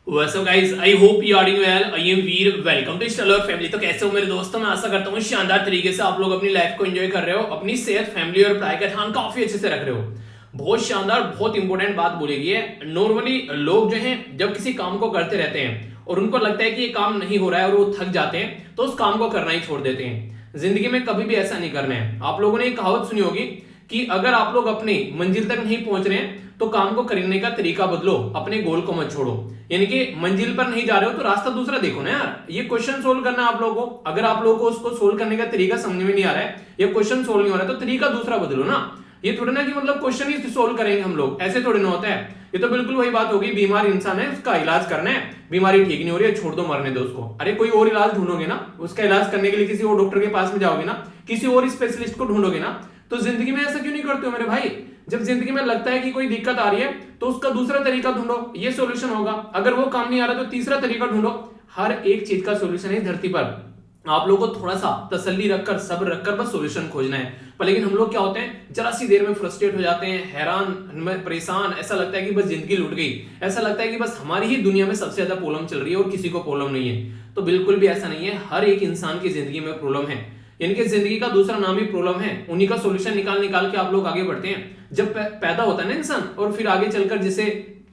What's up guys? I hope you are doing well. I am Veer. Welcome to Stellar Family. तो कैसे हो मेरे दोस्तों? मैं आशा करता हूँ शानदार तरीके से आप लोग अपनी लाइफ को एंजॉय कर रहे हो, अपनी सेहत, फैमिली और पढ़ाई का ध्यान काफी अच्छे से रख रहे हो। बहुत शानदार, बहुत इंपॉर्टेंट बात बोली गई है। नॉर्मली लोग जो हैं जब किसी काम को करते रहते हैं और उनको लगता है कि ये काम नहीं हो रहा है और वो थक जाते हैं तो उस काम को करना ही छोड़ देते हैं। जिंदगी में कभी भी ऐसा नहीं करना है। आप लोगों ने एक कहावत सुनी होगी कि अगर आप लोग अपनी मंजिल तक नहीं पहुंच रहे हैं तो काम को करने का तरीका बदलो, अपने गोल को मत छोड़ो। यानी कि मंजिल पर नहीं जा रहे हो तो रास्ता दूसरा देखो ना यार। ये क्वेश्चन सोल्व करना है आप लोगों को। अगर आप लोगों को उसको सोल्व करने का तरीका समझ में नहीं आ रहा है या क्वेश्चन सोल्व नहीं हो रहा है तो तरीका दूसरा बदलो ना। ये थोड़ी ना कि मतलब क्वेश्चन ही सोल्व करेंगे हम लोग, ऐसे थोड़ी ना होता है। ये तो बिल्कुल वही बात होगी, बीमार इंसान है उसका इलाज करना है, बीमारी ठीक नहीं हो रही है छोड़ दो, मरने दो उसको। अरे कोई और इलाज ढूंढोगे ना, उसका इलाज करने के लिए किसी और डॉक्टर के पास में जाओगे ना, किसी और स्पेशलिस्ट को ढूंढोगे ना। तो जिंदगी में ऐसा क्यों नहीं करते हो मेरे भाई? जब जिंदगी में लगता है कि कोई दिक्कत आ रही है तो उसका दूसरा तरीका ढूंढो, ये सॉल्यूशन होगा। अगर वो काम नहीं आ रहा तो तीसरा तरीका ढूंढो। हर एक चीज का सॉल्यूशन है धरती पर। आप लोगों को थोड़ा सा तसल्ली रखकर, सब्र रखकर बस सॉल्यूशन खोजना है। पर लेकिन हम लोग क्या होते हैं, जरा सी देर में फ्रस्ट्रेट हो जाते हैं, हैरान, परेशान। ऐसा लगता है कि बस जिंदगी लुट गई, ऐसा लगता है कि बस हमारी ही दुनिया में सबसे ज्यादा प्रॉब्लम चल रही है और किसी को प्रॉब्लम नहीं है। तो बिल्कुल भी ऐसा नहीं है। हर एक इंसान की जिंदगी में प्रॉब्लम है, यानी कि जिंदगी का दूसरा नाम ही प्रॉब्लम है। उन्हीं का सॉल्यूशन निकाल निकाल के आप लोग आगे बढ़ते हैं। जब पैदा होता है ना इंसान और फिर आगे चलकर जिसे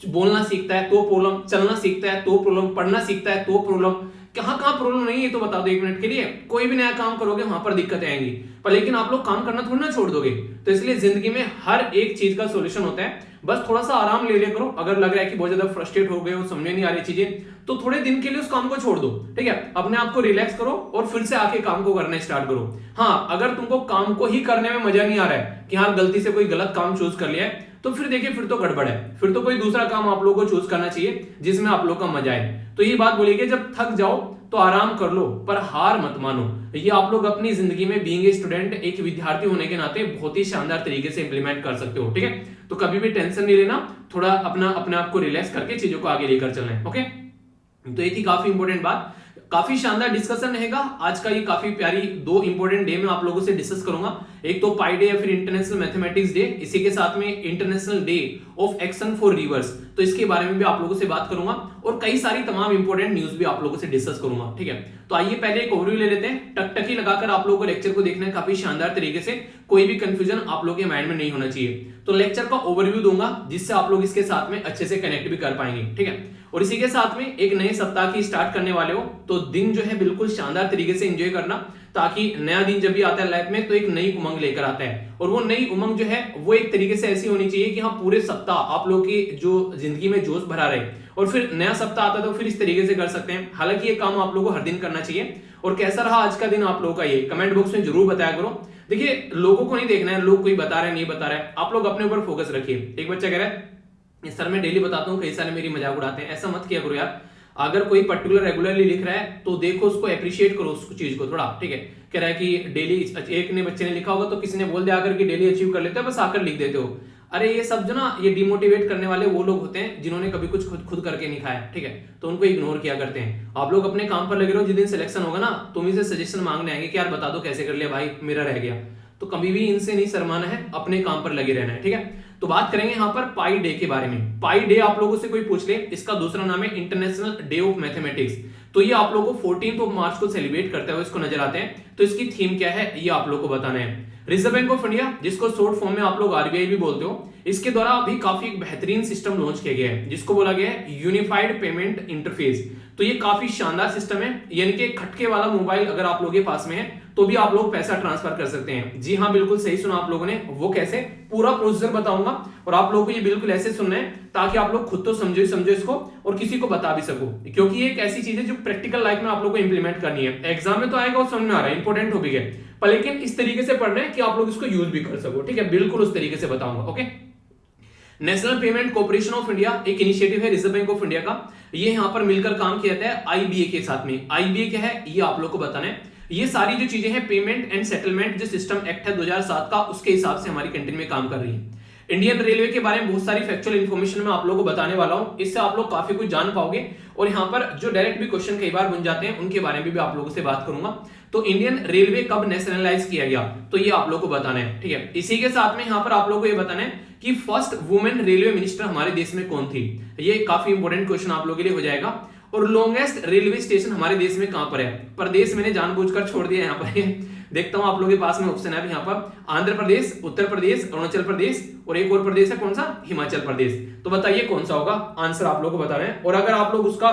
बोलना सीखता है तो प्रॉब्लम, चलना सीखता है तो प्रॉब्लम, पढ़ना सीखता है तो प्रॉब्लम। कहां कहां प्रॉब्लम नहीं है तो बता दो एक मिनट के लिए। कोई भी नया काम करोगे वहां पर दिक्कतें आएंगी, पर लेकिन आप लोग काम करना थोड़ी ना छोड़ दोगे। तो इसलिए जिंदगी में हर एक चीज का सॉल्यूशन होता है। बस थोड़ा सा आराम ले करो। अगर लग रहा है कि बहुत ज्यादा फ्रस्ट्रेट हो गए हो, समझ नहीं आ रही चीजें, तो थोड़े दिन के लिए उस काम को छोड़ दो, ठीक है। अपने आप को रिलैक्स करो और फिर से आके काम को करना स्टार्ट करो। हाँ, अगर तुमको काम को ही करने में मजा नहीं आ रहा है कि हाँ गलती से कोई गलत काम चूज कर लिया है, तो फिर देखिए फिर तो गड़बड़ है। फिर तो कोई दूसरा काम आप लोगों को चूज करना चाहिए जिसमें आप लोग का मजा आए। तो ये बात बोलिए कि जब थक जाओ तो आराम कर लो, पर हार मत मानो। ये आप लोग अपनी जिंदगी में बीइंग ए स्टूडेंट, एक विद्यार्थी होने के नाते बहुत ही शानदार तरीके से इंप्लीमेंट कर सकते हो, ठीक है। तो कभी भी टेंशन नहीं लेना, थोड़ा अपने आप को रिलैक्स करके चीजों को आगे लेकर चलना है, ओके। तो ये थी काफी इंपॉर्टेंट बात। काफी शानदार डिस्कशन रहेगा आज का। ये काफी प्यारी दो इंपॉर्टेंट डे में आप लोगों से डिस्कस करूंगा। एक तो पाई डे या फिर इंटरनेशनल मैथमेटिक्स डे, इसी के साथ में international day of action for reverse, तो इसके बारे में भी आप लोगों से बात करूंगा और कई सारी तमाम इंपॉर्टेंट न्यूज भी आप लोगों से डिस्कस करूंगा, ठीक है। तो आइए पहले एक ओवरव्यू ले लेते हैं। टकटकी लगाकर आप लोगों को लेक्चर को देखना है काफी शानदार तरीके से, कोई भी कंफ्यूजन आप लोगों के माइंड में नहीं होना चाहिए। तो लेक्चर का ओवरव्यू दूंगा जिससे आप लोग इसके साथ में अच्छे से कनेक्ट भी कर पाएंगे, ठीक है। और इसी के साथ में एक नए सप्ताह की स्टार्ट करने वाले हो तो दिन जो है बिल्कुल शानदार तरीके से एंजॉय करना, ताकि नया दिन जब भी आता है लाइफ में तो एक नई उमंग लेकर आता है। और वो नई उमंग जो है वो एक तरीके से ऐसी होनी चाहिए कि हाँ पूरे सप्ताह आप लोग की जो जिंदगी में जोश भरा रहे, और फिर नया सप्ताह आता है तो फिर इस तरीके से कर सकते हैं। हालांकि ये काम आप लोगों को हर दिन करना चाहिए। और कैसा रहा आज का दिन आप लोगों का, ये कमेंट बॉक्स में जरूर बताया करो। देखिए लोगों को नहीं देखना है, लोग कोई बता रहे हैं नहीं बता रहे हैं, आप लोग अपने ऊपर फोकस रखिए। एक बच्चा कह रहा है सर मैं डेली बताता हूँ, कई सारे मेरी मजाक उड़ाते हैं। ऐसा मत किया करो यार। अगर कोई पर्टिकुलर रेगुलरली लिख रहा है तो देखो उसको, अप्रिशिएट करो उस चीज को थोड़ा, ठीक है। कह रहा है कि डेली, एक ने बच्चे ने लिखा होगा तो किसी ने बोल दिया आकर कि डेली अचीव कर लेते हो, बस आकर लिख देते हो। अरे ये सब जो ना, ये डिमोटिवेट करने वाले वो लोग होते हैं जिन्होंने कभी कुछ खुद करके नहीं खाया, ठीक है। तो उनको इग्नोर किया करते हैं। आप लोग अपने काम पर लगे रहो। जिस दिन सिलेक्शन होगा ना तुम इनसे सजेशन मांगने आएंगे कि यार बता दो कैसे कर लिया भाई, मेरा रह गया। तो कभी भी इनसे नहीं शर्माना है, अपने काम पर लगे रहना है, ठीक है। तो बात करेंगे यहाँ पर पाई डे के बारे में। पाई डे आप लोगों से कोई पूछ ले, इसका दूसरा नाम है इंटरनेशनल डे ऑफ मैथमेटिक्स। तो ये आप लोगों को 14 मार्च को सेलिब्रेट करते हुए इसको नजर आते हैं। तो इसकी थीम क्या है ये आप लोग को बताना है। रिजर्व बैंक ऑफ इंडिया, जिसको शॉर्ट फॉर्म में आप लोग आरबीआई भी बोलते हो, इसके द्वारा अभी काफी एक बेहतरीन सिस्टम लॉन्च किया गया है जिसको बोला गया है यूनिफाइड पेमेंट इंटरफेस। तो ये काफी शानदार सिस्टम है, यानी कि खटके वाला मोबाइल अगर आप लोगों के पास में है तो भी आप लोग पैसा ट्रांसफर कर सकते हैं। जी हाँ, बिल्कुल सही सुना आप लोगों ने। वो कैसे, पूरा प्रोसीजर बताऊंगा और आप लोगों को ये बिल्कुल ऐसे सुनना है ताकि आप लोग खुद तो समझो इसको और किसी को बता भी सको, क्योंकि ये एक ऐसी चीज है जो प्रैक्टिकल लाइफ में आप लोग को इंप्लीमेंट करनी है। एग्जाम में तो आएगा और समझ में आ रहा है, इंपॉर्टेंट टॉपिक है, पर लेकिन इस तरीके से पढ़ना है कि आप लोग इसको यूज भी कर सको, ठीक है। बिल्कुल उस तरीके से बताऊंगा, okay. National payment corporation of India एक इनिशिएटिव है रिजर्व बैंक ऑफ इंडिया का। ये यहाँ पर मिलकर काम किया जाता है आईबीए के साथ में। आईबीए क्या है ये आप लोग को बताना है। ये सारी जो चीजें हैं पेमेंट एंड सेटलमेंट जो सिस्टम एक्ट है 2007 का, उसके हिसाब से हमारी कंट्री में काम कर रही है। इंडियन रेलवे के बारे में बहुत सारी फैक्चुअल इन्फॉर्मेशन मैं आप लोगों को बताने वाला हूं, इससे आप लोग काफी कुछ जान पाओगे। और यहाँ पर जो डायरेक्ट भी क्वेश्चन कई बार बन जाते हैं उनके बारे में भी आप लोगों से बात करूंगा। तो इंडियन रेलवे कब नेशनलाइज किया गया तो ये आप लोग को बताना है, ठीक है। इसी के साथ में यहाँ पर आप लोग को ये बताना है कि फर्स्ट वुमेन रेलवे मिनिस्टर हमारे देश में कौन थी। ये काफी इंपॉर्टेंट क्वेश्चन आप लोगों के लिए हो जाएगा। और लॉन्गेस्ट रेलवे स्टेशन हमारे देश में कहां पर है? प्रदेश मैंने जानबूझकर छोड़ दिया यहाँ पर देखता हूं आप लोगों के पास में ऑप्शन है यहाँ पर आंध्र प्रदेश, उत्तर प्रदेश, अरुणाचल प्रदेश और एक और प्रदेश है कौन सा? हिमाचल प्रदेश। तो बताइए कौन सा होगा? आंसर आप लोगों को बता रहे हैं। और अगर आप लोग उसका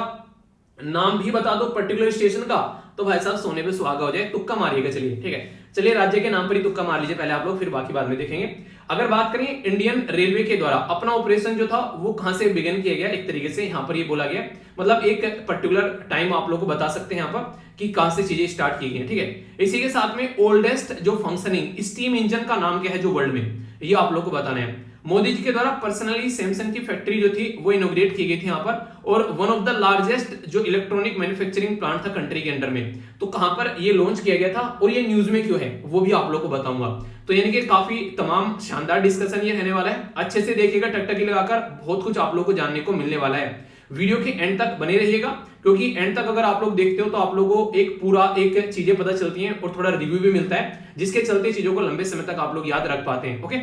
नाम भी बता दो पर्टिकुलर स्टेशन का तो भाई साहब सोने पे सुहागा हो जाए। तुक्का मारिएगा, चलिए ठीक है। चलिए राज्य के नाम पर ही तुक्का मार लीजिए पहले आप लोग, फिर बाकी बाद में देखेंगे। अगर बात करें इंडियन रेलवे के द्वारा अपना ऑपरेशन जो था वो कहां से बिगिन किया गया, एक तरीके से यहां पर ये बोला गया, मतलब एक पर्टिकुलर टाइम आप लोग को बता सकते हैं यहां पर कि कहां से चीजें स्टार्ट की गई, ठीक है। इसी के साथ में ओल्डेस्ट जो फंक्शनिंग स्टीम इंजन का नाम क्या है जो वर्ल्ड में, ये आप लोग को बताना है। मोदी जी के द्वारा पर्सनली सैमसंग की फैक्ट्री जो थी वो इनोग्रेट की गई थी यहाँ पर, और वन ऑफ द लार्जेस्ट जो इलेक्ट्रॉनिक मैन्युफैक्चरिंग प्लांट था कंट्री के अंडर में, तो कहां पर ये लॉन्च किया गया था और ये न्यूज में क्यों है वो भी आप लोग को बताऊंगा। तो यानी कि काफी तमाम शानदार डिस्कशन ये रहने वाला है, अच्छे से देखिएगा टकटकी लगाकर, बहुत कुछ आप लोग को जानने को मिलने वाला है। वीडियो के एंड तक बने रहिएगा, क्योंकि एंड तक अगर आप लोग देखते हो तो आप लोगों को एक पूरा एक चीजें पता चलती हैं और थोड़ा रिव्यू भी मिलता है, जिसके चलते चीजों को लंबे समय तक आप लोग याद रख पाते हैं। ओके,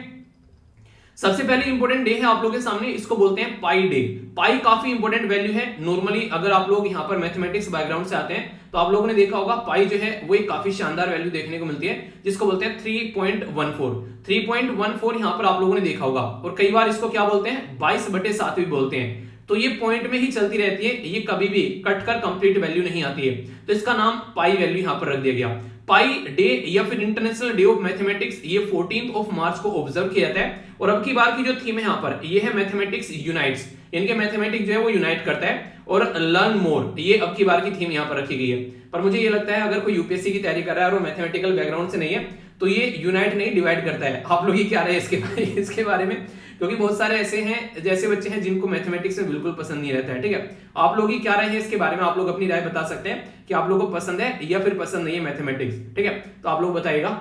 सबसे पहले इंपॉर्टेंट डे है आप लोगों के सामने, इसको बोलते हैं पाई डे। पाई काफी इंपॉर्टेंट वैल्यू है। नॉर्मली अगर आप लोग यहाँ पर मैथमेटिक्स बैकग्राउंड से आते हैं तो आप लोगों ने देखा होगा पाई जो है वो एक काफी शानदार वैल्यू देखने को मिलती है, जिसको बोलते हैं 3.14। 3.14 यहाँ पर आप लोगों ने देखा होगा, और कई बार इसको क्या बोलते हैं 22/7 भी बोलते हैं। तो ये पॉइंट में ही चलती रहती है, ये कभी भी कटकर कंप्लीट वैल्यू नहीं आती है, तो इसका नाम पाई वैल्यू यहाँ पर रख दिया गया। पाई डे या फिर इंटरनेशनल डे ऑफ मैथमेटिक्स ये 14 मार्च को ऑब्जर्व किया जाता है। और अब की बार की जो थीम है यहाँ पर ये है मैथमेटिक्स यूनाइट्स, इनके मैथमेटिक्स जो है वो यूनाइट करता है, और लर्न मोर ये अब की बार की थीम यहाँ पर रखी गई है। पर मुझे ये लगता है अगर कोई यूपीएससी की तैयारी कर रहा है और मैथमेटिकल बैकग्राउंड से नहीं है तो ये यूनाइट नहीं डिवाइड करता है। आप लोग ही क्या रहे इसके बारे में, क्योंकि बहुत सारे ऐसे हैं जैसे बच्चे हैं जिनको मैथमेटिक्स में बिल्कुल पसंद नहीं रहता है, ठीक है। आप लोग ही क्या रहे हैं इसके बारे में, आप लोग अपनी राय बता सकते हैं कि आप लोगों को पसंद है या फिर पसंद नहीं है मैथमेटिक्स, ठीक है। तो आप लोग बताइएगा।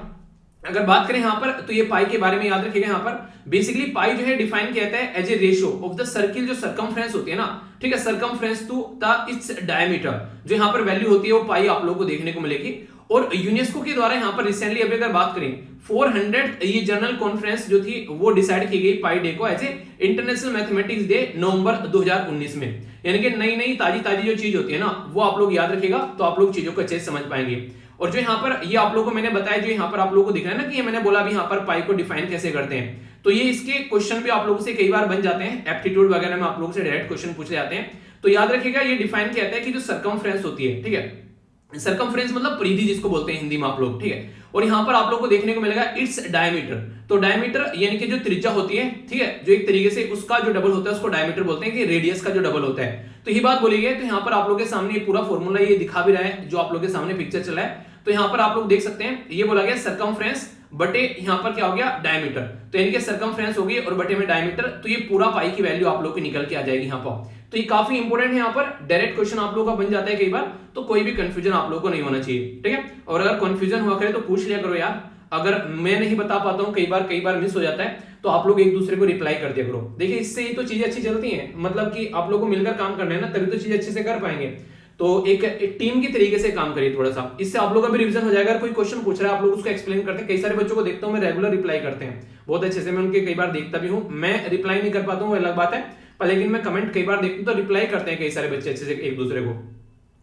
अगर बात करें यहाँ पर तो ये पाई के बारे में याद रखिएगा। यहाँ पर बेसिकली पाई जो है डिफाइन किया जाता है as a ratio of the circle, जो सरकमफ्रेंस होती है ना, ठीक है, circumference to the its diameter, जो यहाँ पर वैल्यू होती है वो पाई आप लोगों को देखने को मिलेगी। और यूनेस्को के द्वारा यहाँ पर रिसेंटली अभी अगर बात करें 400 ये जनरल कॉन्फ्रेंस जो थी वो डिसाइड की गई पाई डे को as a international mathematics day November 2019 में। यानी कि नई नई ताजी जो चीज होती है ना वो आप लोग याद रखिएगा, तो आप लोग चीजों को अच्छे से समझ पाएंगे। और जो यहाँ पर ये आप लोगों को मैंने बताया, जो यहाँ पर आप लोगों को दिख रहा है ना कि ये मैंने बोला भी यहाँ पर पाई को डिफाइन कैसे करते हैं, तो ये इसके क्वेश्चन भी आप लोगों से कई बार बन जाते हैं, एप्टीट्यूड वगैरह में आप लोगों से डायरेक्ट क्वेश्चन पूछे जाते हैं। तो याद रखिएगा ये डिफाइन किया जाता है कि जो सरकमफ्रेंस होती है, ठीक है, सरकमफ्रेंस मतलब परिधि जिसको बोलते हैं हिंदी में आप लोग, ठीक है। और यहां पर आप लोग को देखने को मिलेगा इट्स डायमीटर, तो डायमीटर यानी कि जो त्रिज्या होती है, ठीक है, जो एक तरीके से उसका जो डबल होता है उसको डायमीटर बोलते हैं, कि रेडियस का जो डबल होता है। तो ये बात बोली गई। तो यहाँ पर आप लोग के सामने पूरा फॉर्मूला ये दिखा भी रहा है, जो आप लोग के सामने पिक्चर चला है। तो यहाँ पर आप लोग देख सकते हैं ये बोला गया सरकमफ्रेंस बटे यहाँ पर क्या हो गया डायमीटर, तो यानी कि सरकमफ्रेंस होगी और बटे में डायमीटर, तो ये पूरा पाई की वैल्यू आप लोग की निकल के आ जाएगी यहाँ पर। तो ये काफी इंपॉर्टेंट है, यहाँ पर डायरेक्ट क्वेश्चन आप लोगों का बन जाता है कई बार, तो कोई भी कंफ्यूजन आप लोगों को नहीं होना चाहिए, ठीक है। और अगर कंफ्यूजन हुआ करे तो पूछ लिया करो यार, अगर मैं नहीं बता पाता हूँ कई बार मिस हो जाता है, तो आप लोग एक दूसरे को रिप्लाई कर दिया करो। देखिए इससे ही तो चीजें अच्छी चलती हैं, मतलब कि आप लोग को मिलकर काम करना है ना, तभी तो चीजें अच्छे से कर पाएंगे। तो एक टीम की तरीके से काम करिए थोड़ा सा, इससे आप लोग का भी रिवीजन हो जाएगा। अगर कोई क्वेश्चन पूछ रहा है आप लोग उसको एक्सप्लेन करते हैं। कई सारे बच्चों को देखता हूं मैं रेगुलर रिप्लाई करते हैं बहुत अच्छे से, मैं उनके कई बार देखता भी हूं। मैं रिप्लाई नहीं कर पाता हूं वो अलग बात है, पर लेकिन मैं कमेंट कई बार देखता हूं तो रिप्लाई करते हैं कई सारे बच्चे अच्छे से एक दूसरे को,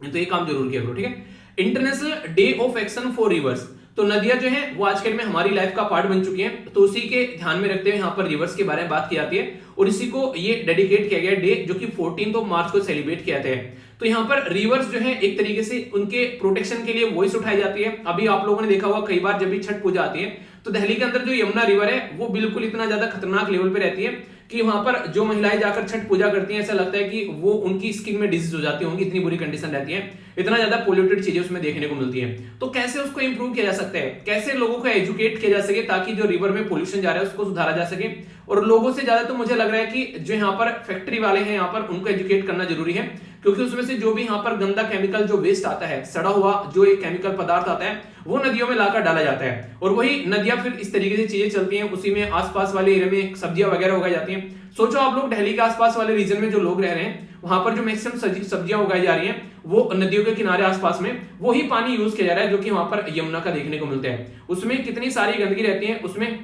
तो ये काम जरूर किया करो, ठीक है। International day of action for reverse, तो नदियां जो है वो आजकल में हमारी लाइफ का पार्ट बन चुकी हैं, तो उसी के ध्यान में रखते हुए यहाँ पर रिवर्स के बारे में बात की जाती है, और इसी को ये डेडिकेट किया गया डे, जो कि 14 मार्च को सेलिब्रेट किया जाता है। तो यहाँ पर रिवर्स जो है एक तरीके से उनके प्रोटेक्शन के लिए वॉइस उठाई जाती है। अभी आप लोगों ने देखा होगा कई बार जब भी छठ पूजा आती है तो दिल्ली के अंदर जो यमुना रिवर है वो बिल्कुल इतना ज्यादा खतरनाक लेवल पे रहती है कि वहां पर जो महिलाएं जाकर छठ पूजा करती हैं ऐसा लगता है कि वो उनकी स्किन में डिजीज हो जाती होंगी, इतनी बुरी कंडीशन रहती है, इतना ज्यादा पोल्यूटेड चीजें उसमें देखने को मिलती हैं। तो कैसे उसको इंप्रूव किया जा सकता है, कैसे लोगों को एजुकेट किया जा सके ताकि जो रिवर में पोल्यूशन जा रहा है उसको सुधारा जा सके। और लोगों से ज्यादा तो मुझे लग रहा है कि जो यहाँ पर फैक्ट्री वाले हैं यहाँ पर उनको एजुकेट करना जरूरी है, क्योंकि उसमें से जो भी यहाँ पर गंदा केमिकल जो वेस्ट आता है, सड़ा हुआ जो एक केमिकल पदार्थ आता है वो नदियों में लाकर डाला जाता है, और वही नदियां फिर इस तरीके से चीजें चलती हैं, उसी में आसपास वाले एरिया में सब्जियां वगैरह उगाई जाती हैं। सोचो आप लोग दिल्ली के आसपास वाले रीजन में जो लोग रह रहे हैं वहां पर जो मैक्सिमम सब्जियां उगाई जा रही हैं वो नदियों के किनारे आसपास में वही पानी यूज किया जा रहा है जो कि वहां पर यमुना का देखने को मिलता है। उसमें कितनी सारी गंदगी रहती है, उसमें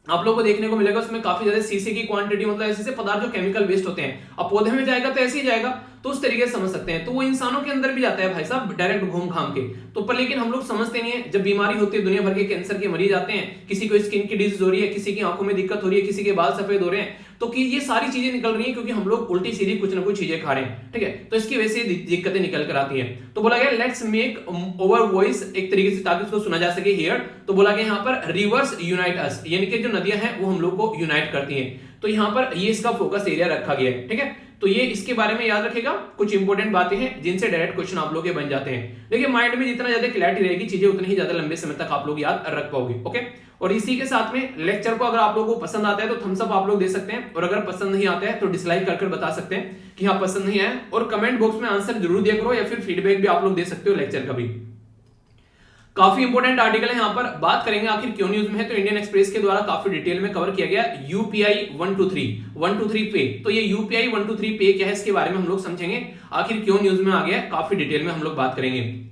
आप लोगों को देखने को मिलेगा उसमें काफी ज्यादा सीसी की क्वांटिटी, मतलब ऐसे ऐसे पदार्थ जो केमिकल वेस्ट होते हैं, अब पौधे में जाएगा तो ऐसे ही जाएगा, तो उस तरीके से समझ सकते हैं। तो वो इंसानों के अंदर भी जाता है भाई साहब डायरेक्ट घूम घाम के, तो पर लेकिन हम लोग समझते नहीं है। जब बीमारी होती है, दुनिया भर के कैंसर के मरीज आते हैं, किसी को स्किन की डिजीज हो रही है, किसी की आंखों में दिक्कत हो रही है, किसी के बाल सफेद हो रहे हैं, तो कि ये सारी चीजें निकल रही हैं क्योंकि हम लोग उल्टी सीधी कुछ ना कुछ चीजें खा रहे हैं, ठीक है। तो इसकी वजह से दिक्कतें निकल कर आती हैं। तो बोला गया लेट्स मेक ओवर वॉइस एक तरीके से ताकि उसको सुना जा सके हियर। तो बोला गया यहाँ पर रिवर्स यूनाइट अस, यानी कि जो नदियां हैं वो हम लोग को यूनाइट करती हैं। तो यहाँ पर ये इसका फोकस एरिया रखा गया है, ठीक है। तो ये इसके बारे में याद रखेगा, कुछ इंपॉर्टेंट बातें हैं जिनसे डायरेक्ट क्वेश्चन आप लोग के बन जाते हैं। देखिए माइंड में जितना ज्यादा क्लैरिटी रहेगी चीजें उतनी ही ज्यादा लंबे समय तक आप लोग याद रख पाओगे, ओके। और इसी के साथ में लेक्चर को अगर आप लोगों को पसंद आता है तो थम्स अप आप लोग दे सकते हैं, और अगर पसंद नहीं आता है तो डिसलाइक कर बता सकते हैं कि हाँ पसंद नहीं आया, और कमेंट बॉक्स में आंसर जरूर दिया करो, या फिर फीडबैक भी आप लोग दे सकते हो लेक्चर का भी। काफी इंपोर्टेंट आर्टिकल है, यहाँ पर बात करेंगे आखिर क्यों न्यूज में है, तो इंडियन एक्सप्रेस के द्वारा काफी डिटेल में कवर किया गया यूपीआई 123 पे। तो ये यूपीआई 123 पे क्या है इसके बारे में हम लोग समझेंगे, आखिर क्यों न्यूज में आ गया, काफी डिटेल में हम लोग बात करेंगे।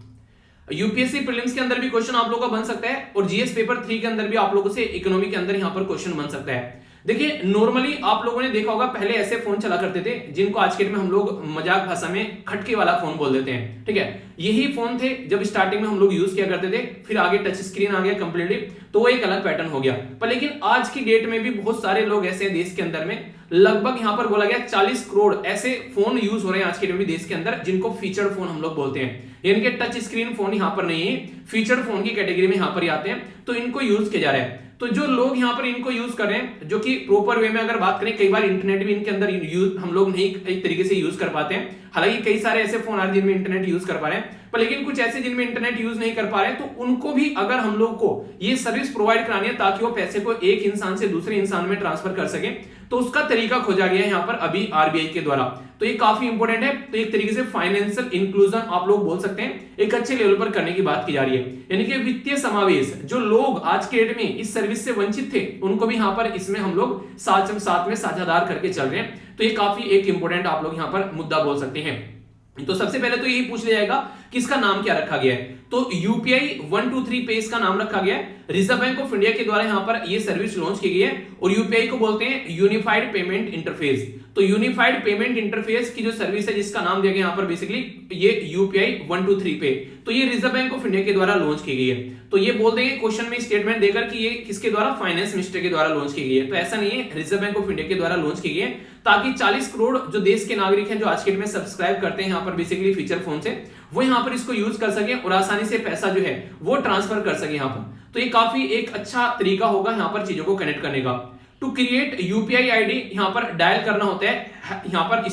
यूपीएससी प्रीलिम्स के अंदर भी क्वेश्चन आप लोगों का बन सकता है, और जीएस पेपर 3 के अंदर भी आप लोगों से इकोनॉमी के अंदर यहाँ पर क्वेश्चन बन सकता है। देखिए नॉर्मली आप लोगों ने देखा होगा पहले ऐसे फोन चला करते थे जिनको आज के डेट में हम लोग मजाक भाषा में खटके वाला फोन बोल देते हैं, ठीक है। यही फोन थे जब स्टार्टिंग में हम लोग यूज किया करते थे, फिर आगे टच स्क्रीन आ गया कंप्लीटली, तो वो एक अलग पैटर्न हो गया। पर लेकिन आज की डेट में भी बहुत सारे लोग ऐसे हैं देश के अंदर में, लगभग यहाँ पर बोला गया 40 करोड़ ऐसे फोन यूज हो रहे हैं आज के डेट में देश के अंदर जिनको फीचर्ड फोन हम लोग बोलते हैं, यानी कि टच स्क्रीन फोन यहाँ पर नहीं है, फीचर्ड फोन की कैटेगरी में यहाँ पर आते हैं, तो इनको यूज किया जा रहा है। तो जो लोग यहाँ पर इनको यूज कर रहे हैं, जो कि प्रॉपर वे में अगर बात करें, कई बार इंटरनेट भी इनके अंदर यूज हम लोग नहीं एक तरीके से यूज कर पाते हैं। हालांकि कई सारे ऐसे फोन आ रहे हैं जिनमें इंटरनेट यूज कर पा रहे हैं, पर लेकिन कुछ ऐसे जिनमें इंटरनेट यूज नहीं कर पा रहे हैं, तो उनको भी अगर हम लोग को ये सर्विस प्रोवाइड करानी है ताकि वो पैसे को एक इंसान से दूसरे इंसान में ट्रांसफर कर सके, तो उसका तरीका खोजा गया है यहाँ पर अभी आरबीआई के द्वारा। तो ये काफी इंपॉर्टेंट है। तो एक तरीके से फाइनेंशियल इंक्लूजन आप लोग बोल सकते हैं, एक अच्छे लेवल पर करने की बात की जा रही है, यानी कि वित्तीय समावेश। जो लोग आज के डेट में इस सर्विस से वंचित थे उनको भी यहाँ पर इसमें हम लोग साथ में साझेदार करके चल रहे हैं। तो ये काफी एक इंपॉर्टेंट आप लोग यहाँ पर मुद्दा बोल सकते हैं। तो सबसे पहले तो यही पूछ लिया जाएगा कि इसका नाम क्या रखा गया है, तो यूपीआई 123 पे इसका नाम रखा गया है। रिजर्व बैंक ऑफ इंडिया के द्वारा यहाँ पर ये सर्विस लॉन्च की गई है, और यूपीआई को बोलते हैं यूनिफाइड पेमेंट इंटरफेस। तो यूनिफाइड पेमेंट इंटरफेस की जो सर्विस है जिसका नाम दिया गया यहाँ पर बेसिकली ये यूपीआई 123 पे, तो ये रिजर्व बैंक ऑफ इंडिया के द्वारा लॉन्च की गई है। तो ये बोल देंगे क्वेश्चन में स्टेटमेंट देकर कि ये किसके द्वारा, फाइनेंस मिनिस्टर के द्वारा लॉन्च की गई है। तो ऐसा नहीं है, रिजर्व बैंक ऑफ इंडिया के द्वारा लॉन्च की गई है ताकि 40 करोड़ जो देश के नागरिक हैं जो आज के डेट में सब्सक्राइब करते हैं यहाँ पर बेसिकली फीचर फोन से, वो यहाँ पर इसको यूज कर सके और आसानी से पैसा जो है वो ट्रांसफर कर सके यहाँ पर। तो ये काफी एक अच्छा तरीका होगा यहाँ पर चीजों को कनेक्ट करने का। टू क्रिएट यूपीआई आईडी यहाँ पर डायल करना होता है, यहाँ पर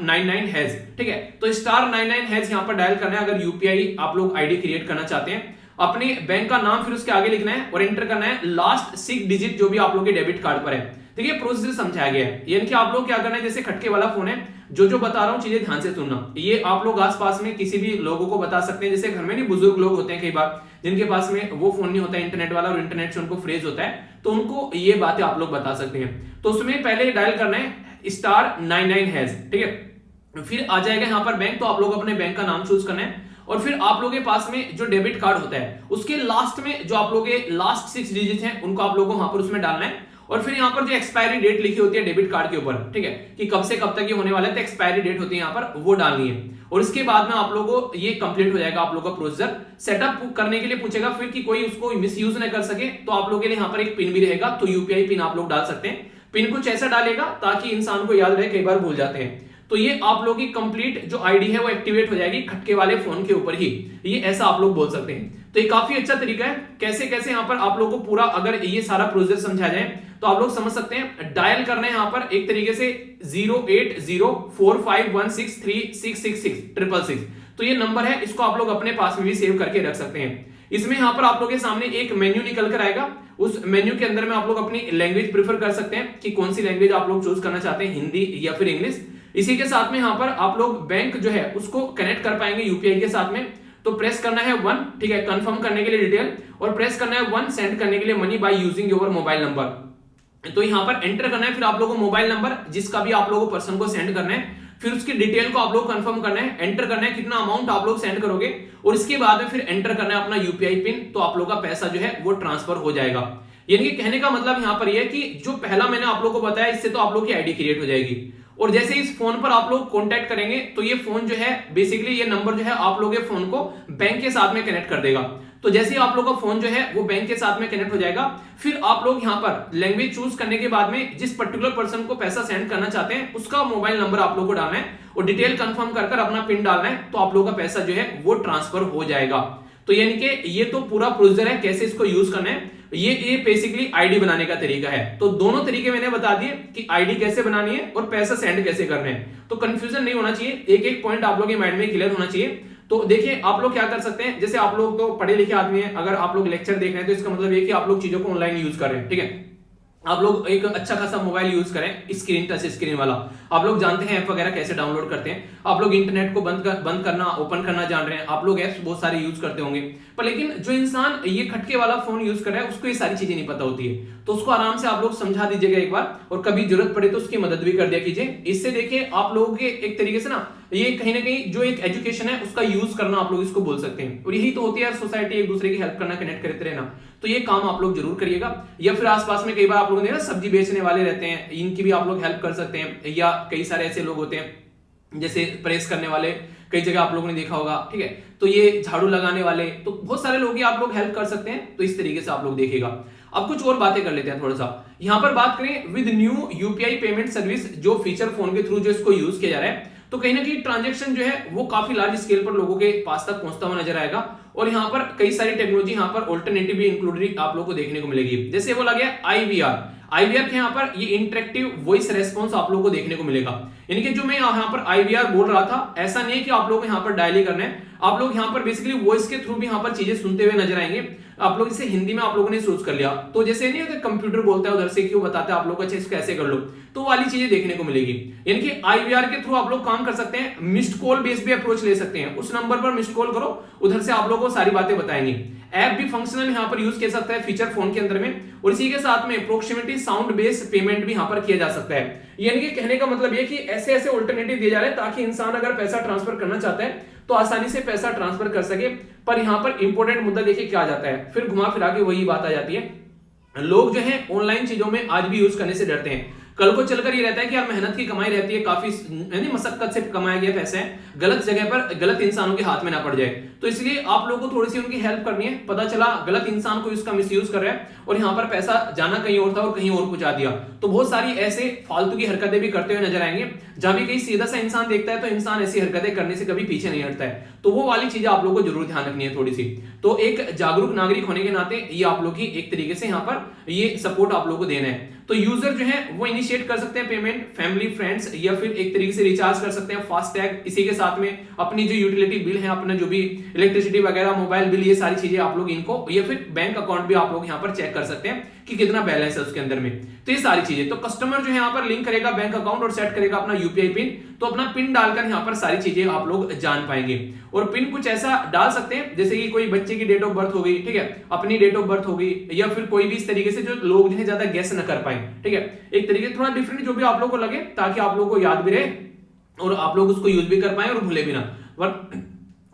*99#, ठीक है। तो *99# यहाँ पर डायल करना है अगर यूपीआई आप लोग आईडी क्रिएट करना चाहते हैं। अपने बैंक का नाम फिर उसके आगे लिखना है और एंटर करना है लास्ट 6 डिजिट जो भी आप लोग के डेबिट कार्ड पर है। देखिए प्रोसेस समझाया गया है, यानी कि आप लोग क्या करना है, जैसे खटके वाला फोन है, जो बता रहा हूं चीजें ध्यान से सुनना। ये आप लोग आसपास में किसी भी लोगों को बता सकते हैं, जैसे घर में नहीं बुजुर्ग लोग होते हैं कई बार जिनके पास में वो फोन नहीं होता इंटरनेट वाला और इंटरनेट से उनको फ्रेज होता है, तो उनको ये बातें आप लोग बता सकते हैं। तो उसमें पहले डायल करना है *99#, ठीक है। फिर आ जाएगा यहाँ पर बैंक, तो आप लोग अपने बैंक का नाम चूज करना है, और फिर आप लोगों के पास में जो डेबिट कार्ड होता है उसके लास्ट में जो आप लोगों के लास्ट 6 डिजिट हैं उनको आप लोगों को वहां पर उसमें डालना है। और फिर यहाँ पर जो एक्सपायरी डेट लिखी होती है डेबिट कार्ड के ऊपर, ठीक है, कि कब से कब तक ये होने वाला है, तो एक्सपायरी डेट होती है यहाँ पर, वो डालनी है। और इसके बाद में आप लोगों को ये कंप्लीट हो जाएगा आप लोगों का प्रोसीजर। सेटअप करने के लिए पूछेगा फिर कि कोई उसको मिसयूज न कर सके, तो आप लोगों के लिए यहाँ पर एक पिन भी रहेगा, तो यूपीआई पिन आप लोग डाल सकते हैं। पिन कुछ ऐसा डालेगा ताकि इंसान को याद रहे, कई बार भूल जाते हैं। तो ये आप लोगों की कंप्लीट जो आईडी है वो एक्टिवेट हो जाएगी खटके वाले फोन के ऊपर ही, ये ऐसा आप लोग बोल सकते हैं। तो ये काफी अच्छा तरीका है, कैसे कैसे यहाँ पर आप लोगों को पूरा अगर ये सारा प्रोसेस समझा जाए तो आप लोग समझ सकते हैं। डायल करना है यहाँ पर एक तरीके से 08045163666, तो ये नंबर है, इसको आप लोग अपने पास में भी सेव करके रख सकते हैं। इसमें यहाँ पर आप लोगों के सामने एक मेन्यू निकल कर आएगा, उस मेन्यू के अंदर में आप लोग अपनी लैंग्वेज प्रेफर कर सकते हैं कि कौन सी लैंग्वेज आप लोग चूज करना चाहते हैं, हिंदी या फिर इंग्लिश। इसी के साथ में यहाँ पर आप लोग बैंक जो है उसको कनेक्ट कर पाएंगे यूपीआई के साथ में, तो प्रेस करना है 1, ठीक है, कंफर्म करने के लिए डिटेल, और प्रेस करना है 1 सेंड करने के लिए money by using your mobile number. तो यहाँ पर एंटर करना है, फिर आप लोगों को मोबाइल नंबर जिसका भी आप लोगों को पर्सन को सेंड करना है, फिर उसकी डिटेल को आप लोग कंफर्म करना है, एंटर करना है कितना अमाउंट आप लोग सेंड करोगे, और इसके बाद में फिर एंटर करना है अपना यूपीआई पिन, तो आप लोग का पैसा जो है वो ट्रांसफर हो जाएगा। यानी कि कहने का मतलब यहां पर यह है कि जो पहला मैंने आप लोगों को बताया, इससे तो आप लोग की आईडी क्रिएट हो जाएगी, और जैसे इस फोन पर आप लोग कांटेक्ट करेंगे तो ये फोन जो है बेसिकली ये नंबर जो है आप लोग के फोन को बैंक के साथ में कनेक्ट कर देगा। तो जैसे ही आप लोग का फोन जो है वो बैंक के साथ में कनेक्ट हो जाएगा, फिर आप लोग यहां पर लैंग्वेज चूज करने के बाद में जिस पर्टिकुलर पर्सन को पैसा सेंड करना चाहते हैं उसका मोबाइल नंबर आप लोग को डालना है और डिटेल कंफर्म कर कर अपना पिन डालना है, तो आप लोग का पैसा जो है वो ट्रांसफर हो जाएगा। तो यानी कि ये तो पूरा प्रोसीजर है कैसे इसको यूज करना है। ये बेसिकली आईडी बनाने का तरीका है। तो दोनों तरीके मैंने बता दिए कि आईडी कैसे बनानी है और पैसा सेंड कैसे करना है, तो कंफ्यूजन नहीं होना चाहिए, एक एक पॉइंट आप लोग के माइंड में क्लियर होना चाहिए। तो देखिए आप लोग क्या कर सकते हैं, जैसे आप लोग तो पढ़े लिखे आदमी हैं, अगर आप लोग लेक्चर देख रहे हैं तो इसका मतलब ये कि आप लोग चीजों को ऑनलाइन यूज कर रहे हैं, ठीक है। आप लोग एक अच्छा खासा मोबाइल यूज करें, स्क्रीन टच स्क्रीन वाला। आप लोग जानते हैं ऐप वगैरह कैसे डाउनलोड करते हैं, आप लोग इंटरनेट को बंद करना ओपन करना जान रहे हैं, आप लोग ऐप्स बहुत सारे यूज करते होंगे। पर लेकिन जो इंसान ये खटके वाला फोन यूज कर रहा है उसको ये सारी चीजें नहीं पता होती है, तो उसको आराम से आप लोग समझा दीजिएगा एक बार, और कभी जरूरत पड़े तो उसकी मदद भी कर दिया कीजिए। इससे देखिए आप लोगों के एक तरीके से ना ये कहीं ना कहीं जो एक एजुकेशन है उसका यूज करना आप लोग इसको बोल सकते हैं, और यही तो होती है सोसाइटी, एक दूसरे की हेल्प करना, कनेक्ट करते रहना। तो ये काम आप लोग जरूर करिएगा। या फिर आसपास में कई बार आप लोगों ने ना सब्जी बेचने वाले रहते हैं, इनकी भी आप लोग हेल्प कर सकते हैं, या कई सारे ऐसे लोग होते हैं जैसे प्रेस करने वाले, कई जगह आप लोगों ने देखा होगा, ठीक है। तो ये झाड़ू लगाने वाले, तो बहुत सारे लोग आप लोग हेल्प कर सकते हैं। तो इस तरीके से आप लोग देखिएगा। अब कुछ और बातें कर लेते हैं थोड़ा सा। यहां पर बात करें with new UPI payment service, जो फीचर फोन के थ्रू जो इसको यूज किया जा रहा है, तो कहीं ना कहीं ट्रांजैक्शन जो है वो काफी लार्ज स्केल पर लोगों के पास तक पहुंचता हुआ नजर आएगा। और यहाँ पर कई सारी टेक्नोलॉजी यहाँ पर ऑल्टरनेटिव भी इंक्लूडेड आप लोगों को देखने को मिलेगी। जैसे वो लगे आईवीआर के यहाँ पर ये इंटरेक्टिव वॉइस रेस्पॉन्स आप लोगों को देखने को मिलेगा। यानी कि जो मैं यहाँ पर आईवीआर बोल रहा था, ऐसा नहीं है कि आप लोग यहाँ पर डायल ही करना है, आप लोग यहाँ पर बेसिकली वॉइस के थ्रू भी यहाँ पर चीजें सुनते हुए नजर आएंगे। आप लोग इसे हिंदी में आप लोगों ने सोच कर लिया, तो जैसे नहीं होता कंप्यूटर बोलता है उधर से क्यों बताता है आप लोग, अच्छा इसको ऐसे कर लो, तो वाली चीजें देखने को मिलेगी। यानी कि आईवीआर के थ्रू आप लोग काम कर सकते हैं। मिस्ड कॉल बेस्ड भी अप्रोच ले सकते हैं, उस नंबर पर मिस्ड कॉल करो, उधर से आप लोगों को सारी बातें बताएंगे। ऐप भी फंक्शनल यहाँ पर यूज किया सकता है फीचर फोन के अंदर में, और इसी के साथ में प्रोक्सिमिटी साउंड बेस्ड पेमेंट भी यहाँ पर किया जा सकता है। यानी कि कहने का मतलब ये कि ऐसे ऐसे ऑल्टरनेटिव दिए जा रहे हैं ताकि इंसान अगर पैसा ट्रांसफर करना चाहता है तो आसानी से पैसा ट्रांसफर कर सके। पर यहाँ पर इंपॉर्टेंट मुद्दा देखिए क्या आ जाता है, फिर घुमा फिरा के वही बात आ जाती है, लोग जो है ऑनलाइन चीजों में आज भी यूज करने से डरते हैं। कल को चलकर ये रहता है कि यार मेहनत की कमाई रहती है, काफी मशक्कत से कमाया गया पैसे हैं, गलत जगह पर गलत इंसानों के हाथ में ना पड़ जाए। तो इसलिए आप लोगों को थोड़ी सी उनकी हेल्प करनी है। पता चला गलत इंसान को इसका मिसयूज कर रहा है और यहाँ पर पैसा जाना कहीं और था और कहीं और पहुंचा दिया, तो बहुत सारी ऐसे फालतू की हरकतें भी करते हुए नजर आएंगे। जहां भी कहीं सीधा सा इंसान देखता है तो इंसान ऐसी हरकतें करने से कभी पीछे नहीं हटता है। तो वो वाली चीजें आप लोगों को जरूर ध्यान रखनी है थोड़ी सी। तो एक जागरूक नागरिक होने के नाते ये आप लोग की एक तरीके से यहाँ पर ये सपोर्ट आप लोगों को देना है। तो यूजर जो है वो इनिशिएट कर सकते हैं पेमेंट, फैमिली फ्रेंड्स, या फिर एक तरीके से रिचार्ज कर सकते हैं फास्टैग, इसी के साथ में अपनी जो यूटिलिटी बिल है, अपना जो भी इलेक्ट्रिसिटी वगैरह, मोबाइल बिल, ये सारी चीजें आप लोग इनको, या फिर बैंक अकाउंट भी आप लोग यहाँ पर चेक कर सकते हैं कि कितना बैलेंस है उसके अंदर में। तो ये सारी चीजें, तो कस्टमर जो है यहाँ पर लिंक करेगा बैंक अकाउंट और सेट करेगा अपना यूपीआई पिन, तो अपना पिन डालकर यहाँ पर सारी चीजें आप लोग जान पाएंगे। और पिन कुछ ऐसा डाल सकते हैं जैसे कि कोई बच्चे की डेट ऑफ बर्थ हो गई, ठीक है, अपनी डेट ऑफ बर्थ हो गई, या फिर कोई भी इस तरीके से जो लोग जो है ज्यादा गेस न कर पाए, ठीक है, एक तरीके थोड़ा डिफरेंट जो भी आप लोग को लगे, ताकि आप लोग को याद भी रहे और आप लोग उसको यूज भी कर पाए और भूले भी ना,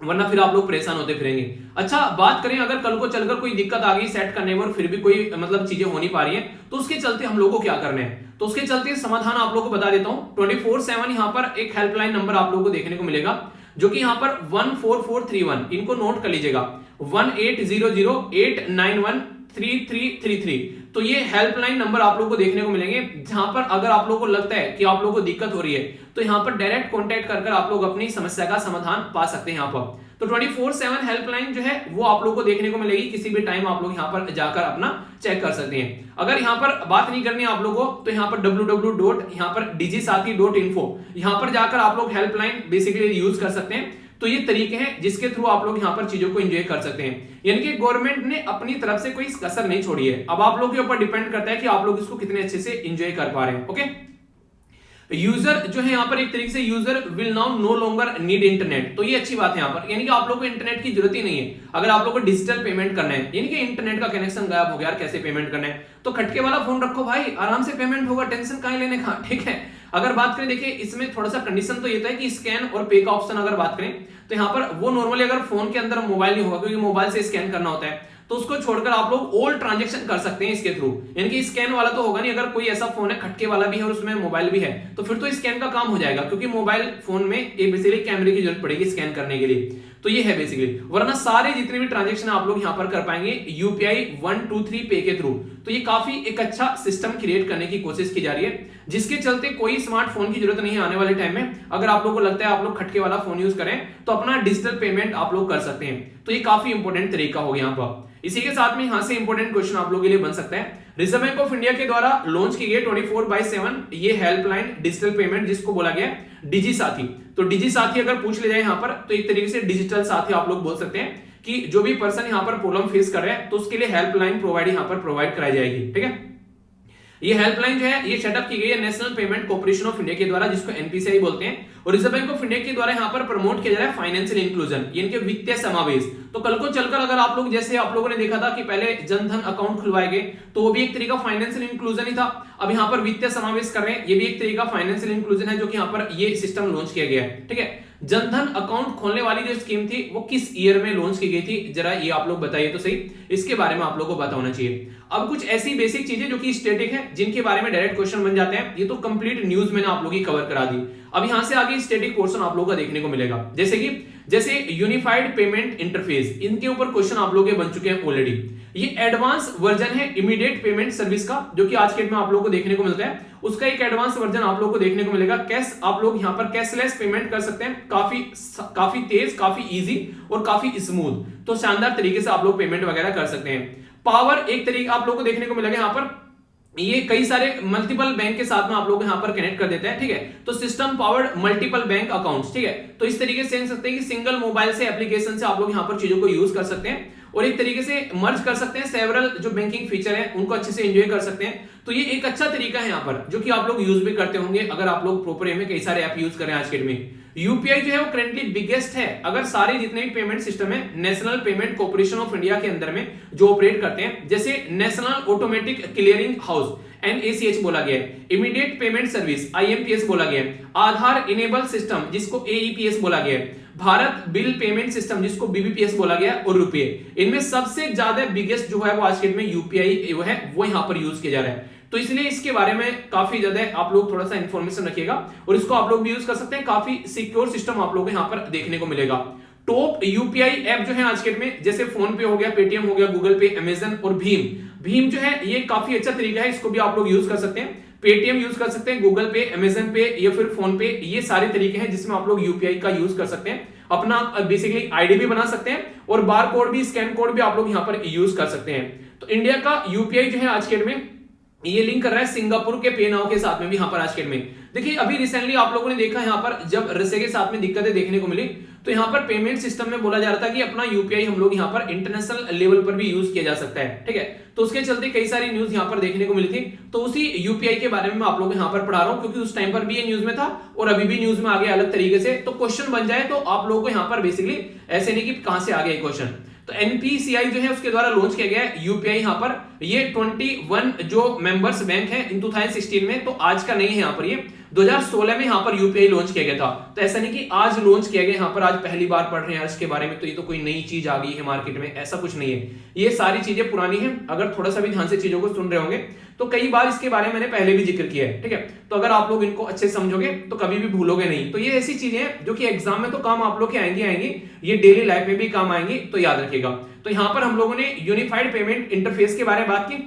वरना फिर आप लोग परेशान होते फिरेंगे। अच्छा, बात करें अगर कल को चलकर कोई दिक्कत आ गई सेट करने में और फिर भी कोई मतलब चीजें हो नहीं पा रही है, तो उसके चलते हम लोग को क्या करना है, तो उसके चलते समाधान आप लोग को बता देता हूं। 24/7 यहाँ पर एक हेल्पलाइन नंबर आप लोग को देखने को मिलेगा, जो कि यहाँ पर 14431, इनको नोट कर लीजिएगा, 1800891333। तो ये हेल्पलाइन नंबर आप लोगों को देखने को मिलेंगे, जहां पर अगर आप लोगों को लगता है कि आप लोगों को दिक्कत हो रही है तो यहाँ पर डायरेक्ट कांटेक्ट कर आप लोग अपनी समस्या का समाधान पा सकते हैं यहाँ पर। तो 24/7 हेल्पलाइन जो है वो आप लोगों को देखने को मिलेगी, किसी भी टाइम आप लोग यहाँ पर जाकर अपना चेक कर सकते हैं। अगर यहाँ पर बात नहीं करनी है आप लोगों को, तो यहाँ पर www.digisathi.info यहाँ पर जाकर आप लोग हेल्पलाइन बेसिकली यूज कर सकते हैं। तो ये तरीके हैं जिसके थ्रू आप लोग यहाँ पर चीजों को एंजॉय कर सकते हैं। यानी कि गवर्नमेंट ने अपनी तरफ से कोई कसर नहीं छोड़ी है, अब आप लोग के ऊपर डिपेंड करता है कि आप लोग इसको कितने अच्छे से एंजॉय कर पा रहे हैं। ओके, यूजर जो है यहाँ पर एक तरीके से user will now no longer need internet, तो ये अच्छी बात है यहाँ पर, यानी कि आप लोग को इंटरनेट की जरूरत ही नहीं है। अगर आप लोग को डिजिटल पेमेंट करना है, यानी कि इंटरनेट का कनेक्शन गायब हो गया, कैसे पेमेंट करना है, तो खटके वाला फोन रखो भाई, आराम से पेमेंट होगा, टेंशन कहां लेने का, ठीक है। अगर बात करें, देखिए इसमें थोड़ा सा कंडीशन तो ये था कि स्कैन और पे का ऑप्शन अगर बात करें तो यहाँ पर वो नॉर्मली अगर फोन के अंदर मोबाइल नहीं होगा, क्योंकि मोबाइल से स्कैन करना होता है, तो उसको छोड़कर आप लोग ऑल ट्रांजैक्शन कर सकते हैं इसके थ्रू। यानी कि स्कैन वाला तो होगा नहीं, अगर कोई ऐसा फोन है खटके वाला भी है और उसमें मोबाइल भी है तो फिर तो स्कैन का काम हो जाएगा, क्योंकि मोबाइल फोन में बेसिकली कैमरे की जरूरत पड़ेगी स्कैन करने के लिए। तो ये है बेसिकली, वरना सारे जितने भी ट्रांजैक्शन आप लोग यहां पर कर पाएंगे यूपीआई 123 पे के थ्रू। तो ये काफी एक अच्छा सिस्टम क्रिएट करने की कोशिश की जा रही है, जिसके चलते कोई स्मार्टफोन की जरूरत नहीं है आने वाले टाइम में। अगर आप लोग को लगता है आप लोग खटके वाला फोन यूज करें तो अपना डिजिटल पेमेंट आप लोग कर सकते हैं। तो ये काफी इंपॉर्टेंट तरीका हो गया यहाँ पर। इसी के साथ में यहां से इंपॉर्टेंट क्वेश्चन आप लोगों के लिए बन सकता है, रिजर्व बैंक ऑफ इंडिया के द्वारा लॉन्च की गई 24/7 ये हेल्पलाइन डिजिटल पेमेंट जिसको बोला गया डिजी साथी। तो डिजी साथी अगर पूछ ले जाए यहाँ पर तो एक तरीके से डिजिटल साथी आप लोग बोल सकते हैं कि जो भी पर्सन यहाँ पर प्रॉब्लम फेस कर रहे हैं तो उसके लिए हेल्पलाइन प्रोवाइड यहाँ पर प्रोवाइड कराई जाएगी। ठीक है, ये हेल्पलाइन जो है ये सेटअप की गई है national payment corporation of India के द्वारा, जिसको एनपीसीआई बोलते हैं, और रिजर्व बैंक ऑफ इंडिया के द्वारा यहाँ पर प्रमोट किया जा रहा है फाइनेंशियल इंक्लूजन, यानी कि वित्तीय समावेश। तो कल को चलकर अगर आप लोग, जैसे आप लोगों ने देखा था कि पहले जनधन अकाउंट खुलवाए गए तो वो भी एक तरीका फाइनेंशियल इंक्लूजन ही था, अब यहाँ पर वित्तीय समावेश कर रहे हैं, ये भी एक तरीका फाइनेंशियल इंक्लूजन है जो कि यहाँ पर ये सिस्टम लॉन्च किया गया है। ठीक है, जनधन अकाउंट खोलने वाली जो स्कीम थी वो किस ईयर में लॉन्च की गई थी, जरा ये आप लोग बताइए तो सही, इसके बारे में आप लोगों को पता होना चाहिए। अब कुछ ऐसी बेसिक चीजें जो कि स्टैटिक है जिनके बारे में डायरेक्ट क्वेश्चन बन जाते हैं, ये तो कंप्लीट न्यूज मैंने आप लोगों की कवर करा दी। अब यहां से आगे स्टैटिक पोर्शन आप लोगों का देखने को मिलेगा, जैसे यूनिफाइड पेमेंट इंटरफेस, इनके ऊपर क्वेश्चन आप लोगों के बन चुके हैं ऑलरेडी। ये एडवांस वर्जन है इमीडिएट पेमेंट सर्विस का, जो कि आज के डेट में आप लोगों को देखने को मिलता है, उसका एक एडवांस वर्जन आप लोगों को देखने को मिलेगा। कैश आप लोग यहां पर कैशलेस पेमेंट कर सकते हैं, काफी तेज, काफी इजी और काफी स्मूथ, तो शानदार तरीके से आप लोग पेमेंट वगैरह कर सकते हैं। पावर एक तरीका आप लोगों को देखने को मिलेगा, यहां पर ये कई सारे मल्टीपल बैंक के साथ में आप लोग यहां पर कनेक्ट कर देते हैं। ठीक है, तो system powered multiple bank accounts. ठीक है, तो इस तरीके से कह सकते हैं कि सिंगल मोबाइल से एप्लीकेशन से आप लोग यहां पर चीजों को यूज कर सकते हैं और एक तरीके से मर्ज कर सकते हैं, सेवरल जो बैंकिंग फीचर है उनको अच्छे से एंजॉय कर सकते हैं। तो ये एक अच्छा तरीका है यहाँ पर, जो कि आप लोग यूज भी करते होंगे अगर आप लोग प्रॉपर में कई सारे ऐप यूज करें आज के डेट में। यूपीआई जो है वो करेंटली बिगेस्ट है, अगर सारे जितने भी पेमेंट सिस्टम है national payment corporation of India के अंदर में जो ऑपरेट करते हैं, जैसे national automatic clearing house NACH बोला गया है, इमीडिएट पेमेंट सर्विस IMPS बोला गया है, आधार इनेबल सिस्टम जिसको AEPS बोला गया है, भारत बिल पेमेंट सिस्टम जिसको BBPS बोला गया और रुपये, इनमें सबसे ज्यादा बिगेस्ट जो है वो आज के डेट में यूपीआई वो यहाँ पर यूज किया जा रहा है। तो इसलिए इसके बारे में काफी ज्यादा आप लोग थोड़ा सा इंफॉर्मेशन रखिएगा और इसको आप लोग भी यूज कर सकते हैं, काफी सिक्योर सिस्टम आप लोग यहाँ पर देखने को मिलेगा। टॉप यूपीआई ऐप जो है आज के डेट में, जैसे फोन पे हो गया, पेटीएम हो गया, गूगल पे, अमेजन और भीम जो है ये काफी अच्छा तरीका है, इसको भी आप लोग यूज कर सकते हैं। पेटीएम यूज कर सकते हैं, गूगल पे, अमेजन पे या फिर फोन पे, ये सारे तरीके हैं जिसमें आप लोग यूपीआई का यूज कर सकते हैं। अपना बेसिकली आईडी भी बना सकते हैं और बार कोड भी, स्कैन कोड भी आप लोग यहाँ पर यूज कर सकते हैं। तो इंडिया का यूपीआई जो है आज के डेट में ये लिंक कर रहा है सिंगापुर के पे नाउ के साथ में भी यहाँ पर आज के डेट में। देखिए अभी रिसेंटली आप लोगों ने देखा यहाँ पर जब रसिया के साथ में दिक्कतें देखने को मिली तो यहाँ पर पेमेंट सिस्टम में बोला जा रहा था कि अपना यूपीआई हम लोग यहाँ पर इंटरनेशनल लेवल पर भी यूज किया जा सकता है। ठीक है, तो उसके चलते कई सारी न्यूज यहाँ पर देखने को मिली थी, तो उसी यूपीआई के बारे में मैं आप लोगों को यहाँ पर पढ़ा रहा हूँ, क्योंकि उस टाइम पर भी ये न्यूज में था और अभी भी न्यूज में आ गया अलग तरीके से। तो क्वेश्चन बन जाए तो आप लोगों को यहाँ पर बेसिकली ऐसे नहीं कि कहां से आ गया क्वेश्चन। तो एनपीसीआई जो है उसके द्वारा लॉन्च किया गया है यूपीआई, यहाँ पर ये 21 जो मेंबर्स बैंक है इन 2016 में, तो आज का नहीं है यहाँ पर, ये 2016 में यहाँ पर यूपीआई लॉन्च किया गया था। तो ऐसा नहीं कि आज लॉन्च किया गया यहाँ पर, आज पहली बार पढ़ रहे हैं इसके बारे में तो ये तो कोई नई चीज आ गई है मार्केट में, ऐसा कुछ नहीं है। ये सारी चीजें पुरानी है, अगर थोड़ा सा भी ध्यान से चीजों को सुन रहे होंगे तो कई बार इसके बारे में मैंने पहले भी जिक्र किया है। ठीक है, तो अगर आप लोग इनको अच्छे समझोगे तो कभी भी भूलोगे नहीं। तो ये ऐसी चीजें हैं जो कि एग्जाम में तो काम आप लोग के आएंगी, ये डेली लाइफ में भी काम आएंगी, तो याद रखिएगा। तो यहां पर हम लोगों ने यूनिफाइड पेमेंट इंटरफेस के बारे में बात की।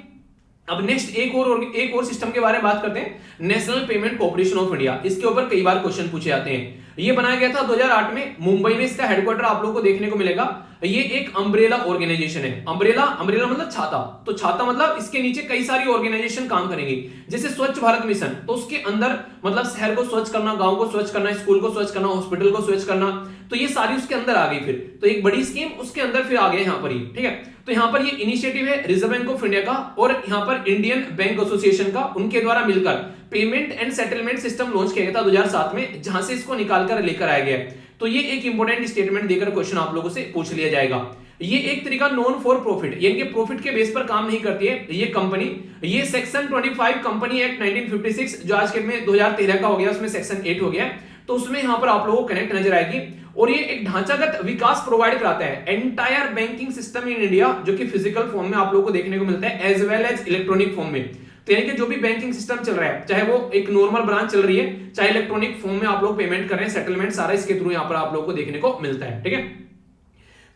अब नेक्स्ट एक और सिस्टम के बारे में बात करते हैं, national payment corporation of India. इसके ऊपर कई बार क्वेश्चन पूछे जाते हैं। ये बनाया गया था 2008 में मुंबई में, इसका हेडक्वार्टर आप लोगों को देखने को मिलेगा। ये एक अम्ब्रेला ऑर्गेनाइजेशन है। अम्ब्रेला मतलब छाता, तो छाता मतलब इसके नीचे कई सारी ऑर्गेनाइजेशन काम करेंगी। जैसे स्वच्छ भारत मिशन, तो उसके अंदर मतलब शहर को स्वच्छ करना, गांव को स्वच्छ करना, स्कूल को स्वच्छ करना, हॉस्पिटल को स्वच्छ करना, तो ये सारी उसके अंदर आ गई। फिर तो एक बड़ी स्कीम उसके अंदर फिर आ गया यहाँ पर ही। ठीक है, तो यहाँ पर ये इनिशिएटिव है रिजर्व बैंक ऑफ इंडिया का और यहाँ पर इंडियन बैंक एसोसिएशन का, उनके द्वारा मिलकर payment and settlement system launch किया गया था 2007 में, जहां से इसको निकालकर लेकर आया गया। तो ये एक इंपॉर्टेंट स्टेटमेंट देकर क्वेश्चन आप लोगों से पूछ लिया जाएगा। ये एक तरीका नॉन फॉर प्रॉफिट, यानी कि प्रॉफिट के बेस पर काम नहीं करती है ये कंपनी। ये सेक्शन 25 कंपनी एक्ट 1956 जो आज के में 2013 का हो गया, उसमें सेक्शन 8 हो गया, तो उसमें यहां पर आप लोगों को कनेक्ट नजर आएगी। और ये एक ढांचागत विकास प्रोवाइड कराता है entire banking system in India, जो कि फिजिकल फॉर्म में आप लोगों को देखने को मिलता है as well as electronic form में। तो यानी कि जो भी बैंकिंग सिस्टम चल रहा है, चाहे वो एक नॉर्मल ब्रांच चल रही है, चाहे इलेक्ट्रॉनिक फॉर्म में आप लोग पेमेंट कर रहे हैं, सेटलमेंट सारा इसके थ्रू यहां पर आप लोगों को देखने को मिलता है। ठीक है,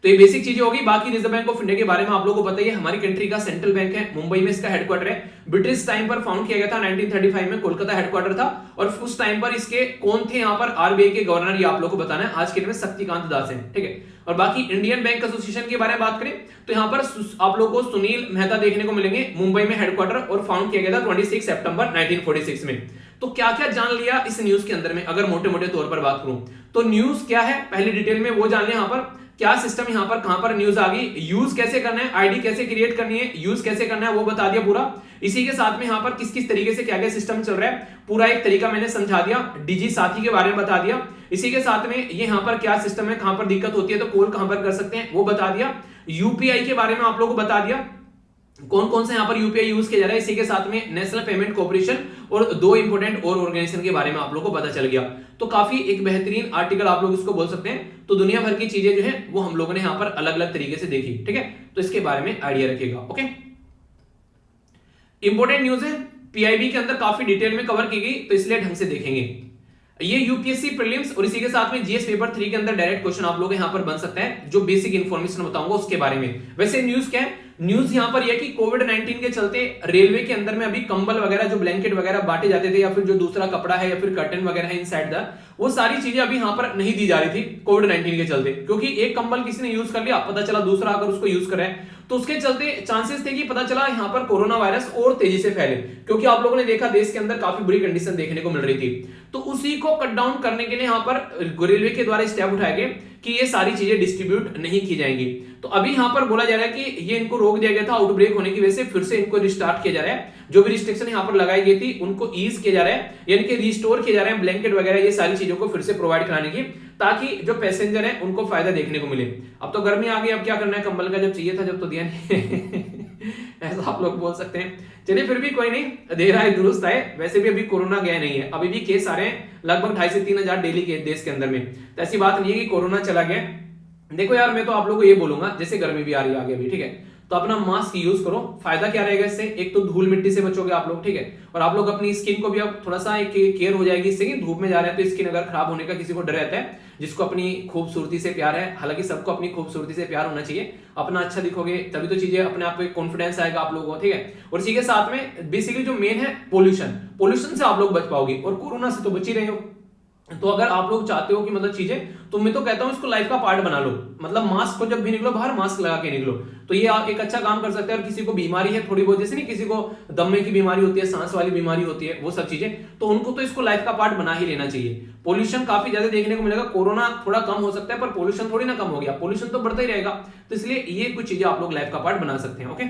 तो ये बेसिक चीजें होगी। बाकी रिजर्व बैंक ऑफ इंडिया के बारे में आप लोगों को पता ही है, हमारी कंट्री का सेंट्रल बैंक है, मुंबई में इसका हेडक्वार्टर है। ब्रिटिश टाइम पर फाउंड किया गया था 1935 में, कोलकाता हेडक्वार्टर था। और उस टाइम पर इसके कौन थे यहाँ पर आरबीआई के गवर्नर, ये आप लोगों को बताना है। आज के दिन में शक्तिकांत दास हैं। ठीक है, और बाकी इंडियन बैंक एसोसिएशन के बारे में बात करें तो यहाँ पर आप लोगों को सुनील मेहता देखने को मिलेंगे, मुंबई में हेडक्वार्टर, और फाउंड किया गया था 26 सितंबर 1946 में। तो क्या क्या जान लिया इस न्यूज के अंदर में, अगर मोटे मोटे तौर पर बात करूं तो न्यूज क्या है पहले डिटेल में वो जान लिया। यहाँ पर क्या सिस्टम, यहाँ पर कहां पर न्यूज आ गई, यूज कैसे करना है, आईडी कैसे क्रिएट करनी है, यूज कैसे करना है वो बता दिया पूरा। इसी के साथ में यहाँ पर किस किस तरीके से क्या क्या सिस्टम चल रहा है, पूरा एक तरीका मैंने समझा दिया। डिजी साथी के बारे में बता दिया। इसी के साथ में ये यहाँ पर क्या सिस्टम है, कहां पर दिक्कत होती है तो कॉल कहां पर कर सकते हैं वो बता दिया। यूपीआई के बारे में आप लोगों को बता दिया, कौन कौन से यहाँ पर यूपीआई यूज किया जा रहा है। इसी के साथ में नेशनल पेमेंट कॉर्पोरेशन और दो इंपोर्टेंट और ऑर्गेनाइजेशन के बारे में आप लोगों को पता चल गया। तो काफी एक बेहतरीन आर्टिकल आप लोग इसको बोल सकते हैं। तो दुनिया भर की चीजें जो है वो हम लोगों ने यहाँ पर अलग अलग तरीके से देखी। ठीक है, तो इसके बारे में आइडिया रखिएगा। ओके, इंपोर्टेंट न्यूज है, पीआईबी के अंदर काफी डिटेल में कवर की गई, तो इसलिए ढंग से देखेंगे। ये यूपीएससी प्रीलिम्स और इसी के साथ में जीएस पेपर 3 के अंदर डायरेक्ट क्वेश्चन आप लोग यहाँ पर बन सकता है, जो बेसिक इंफॉर्मेशन बताऊंगा उसके बारे में। वैसे न्यूज क्या है, न्यूज यहाँ पर यह कि कोविड-19 के चलते रेलवे के अंदर में अभी कंबल वगैरह, जो ब्लैंकेट वगैरह बांटे जाते थे, या फिर जो दूसरा कपड़ा है या फिर कर्टन वगैरह है इनसाइड द, वो सारी चीजें अभी यहाँ पर नहीं दी जा रही थी कोविड-19 के चलते। क्योंकि एक कंबल किसी ने यूज कर लिया, पता चला दूसरा अगर उसको यूज कर रहा है तो उसके चलते चांसेस थे कि पता चला यहाँ पर कोरोना वायरस और तेजी से फैले। क्योंकि आप लोगों ने देखा देश के अंदर काफी बुरी कंडीशन देखने को मिल रही थी। तो उसी को कट डाउन करने के लिए यहाँ पर रेलवे के द्वारा स्टेप उठाए गए कि ये सारी चीजें डिस्ट्रीब्यूट नहीं की जाएंगी। तो अभी यहाँ पर बोला जा रहा है कि ये इनको रोक दिया गया था आउटब्रेक होने की वजह से, फिर से इनको रिस्टार्ट किया जा रहा है। जो भी रिस्ट्रिक्शन यहाँ पर लगाई गई थी उनको ईज किया जा रहा है, यानी कि रिस्टोर किए जा रहे हैं ब्लैंकेट वगैरह, ये सारी चीजों को फिर से प्रोवाइड कराने की, ताकि जो पैसेंजर है उनको फायदा देखने को मिले। अब तो गर्मी आ गई, अब क्या करना है, कंबल का जब चाहिए था जब तो दिया नहीं ऐसा आप लोग बोल सकते हैं। चलिए फिर भी कोई नहीं, दे रहा है दुरुस्त है। वैसे भी अभी कोरोना गया नहीं है, अभी भी केस आ रहे हैं लगभग 2,500 से 3,000 डेली के देश के अंदर में। तो ऐसी बात नहीं है कि कोरोना चला गया। देखो यार, मैं तो आप लोगों को ये बोलूंगा, जैसे गर्मी भी आ रही है आगे भी, ठीक है, तो अपना मास्क यूज करो। फायदा क्या रहेगा इससे, एक तो धूल मिट्टी से बचोगे आप लोग, ठीक है, और आप लोग अपनी स्किन को भी अब थोड़ा सा एक केयर हो जाएगी इससे कि धूप में जा रहे हैं तो स्किन अगर खराब होने का किसी को डर रहता है, जिसको अपनी खूबसूरती से प्यार है, हालांकि सबको अपनी खूबसूरती से प्यार होना चाहिए, अपना अच्छा दिखोगे तभी तो चीजें अपने आप पे कॉन्फिडेंस आएगा आप लोगों को, ठीक है। और इसी के साथ में बेसिकली जो मेन है पोल्यूशन से आप लोग बच पाओगे, और कोरोना से तो बच ही रहे हो। तो अगर आप लोग चाहते हो कि मतलब चीजें, तो मैं तो कहता हूं इसको लाइफ का पार्ट बना लो। मतलब मास्क को जब भी निकलो बाहर मास्क लगा के निकलो, तो ये आप एक अच्छा काम कर सकते हैं। और किसी को बीमारी है थोड़ी बहुत, जैसे नहीं किसी को दमे की बीमारी होती है, सांस वाली बीमारी होती है, वो सब चीजें, तो उनको तो इसको लाइफ का पार्ट बना ही लेना चाहिए। पोल्यूशन काफी ज्यादा देखने को मिलेगा, कोरोना थोड़ा कम हो सकता है पर पोल्यूशन थोड़ी ना कम हो गया, पोल्यूशन तो बढ़ता ही रहेगा। तो इसलिए ये कुछ चीजें आप लोग लाइफ का पार्ट बना सकते हैं। ओके,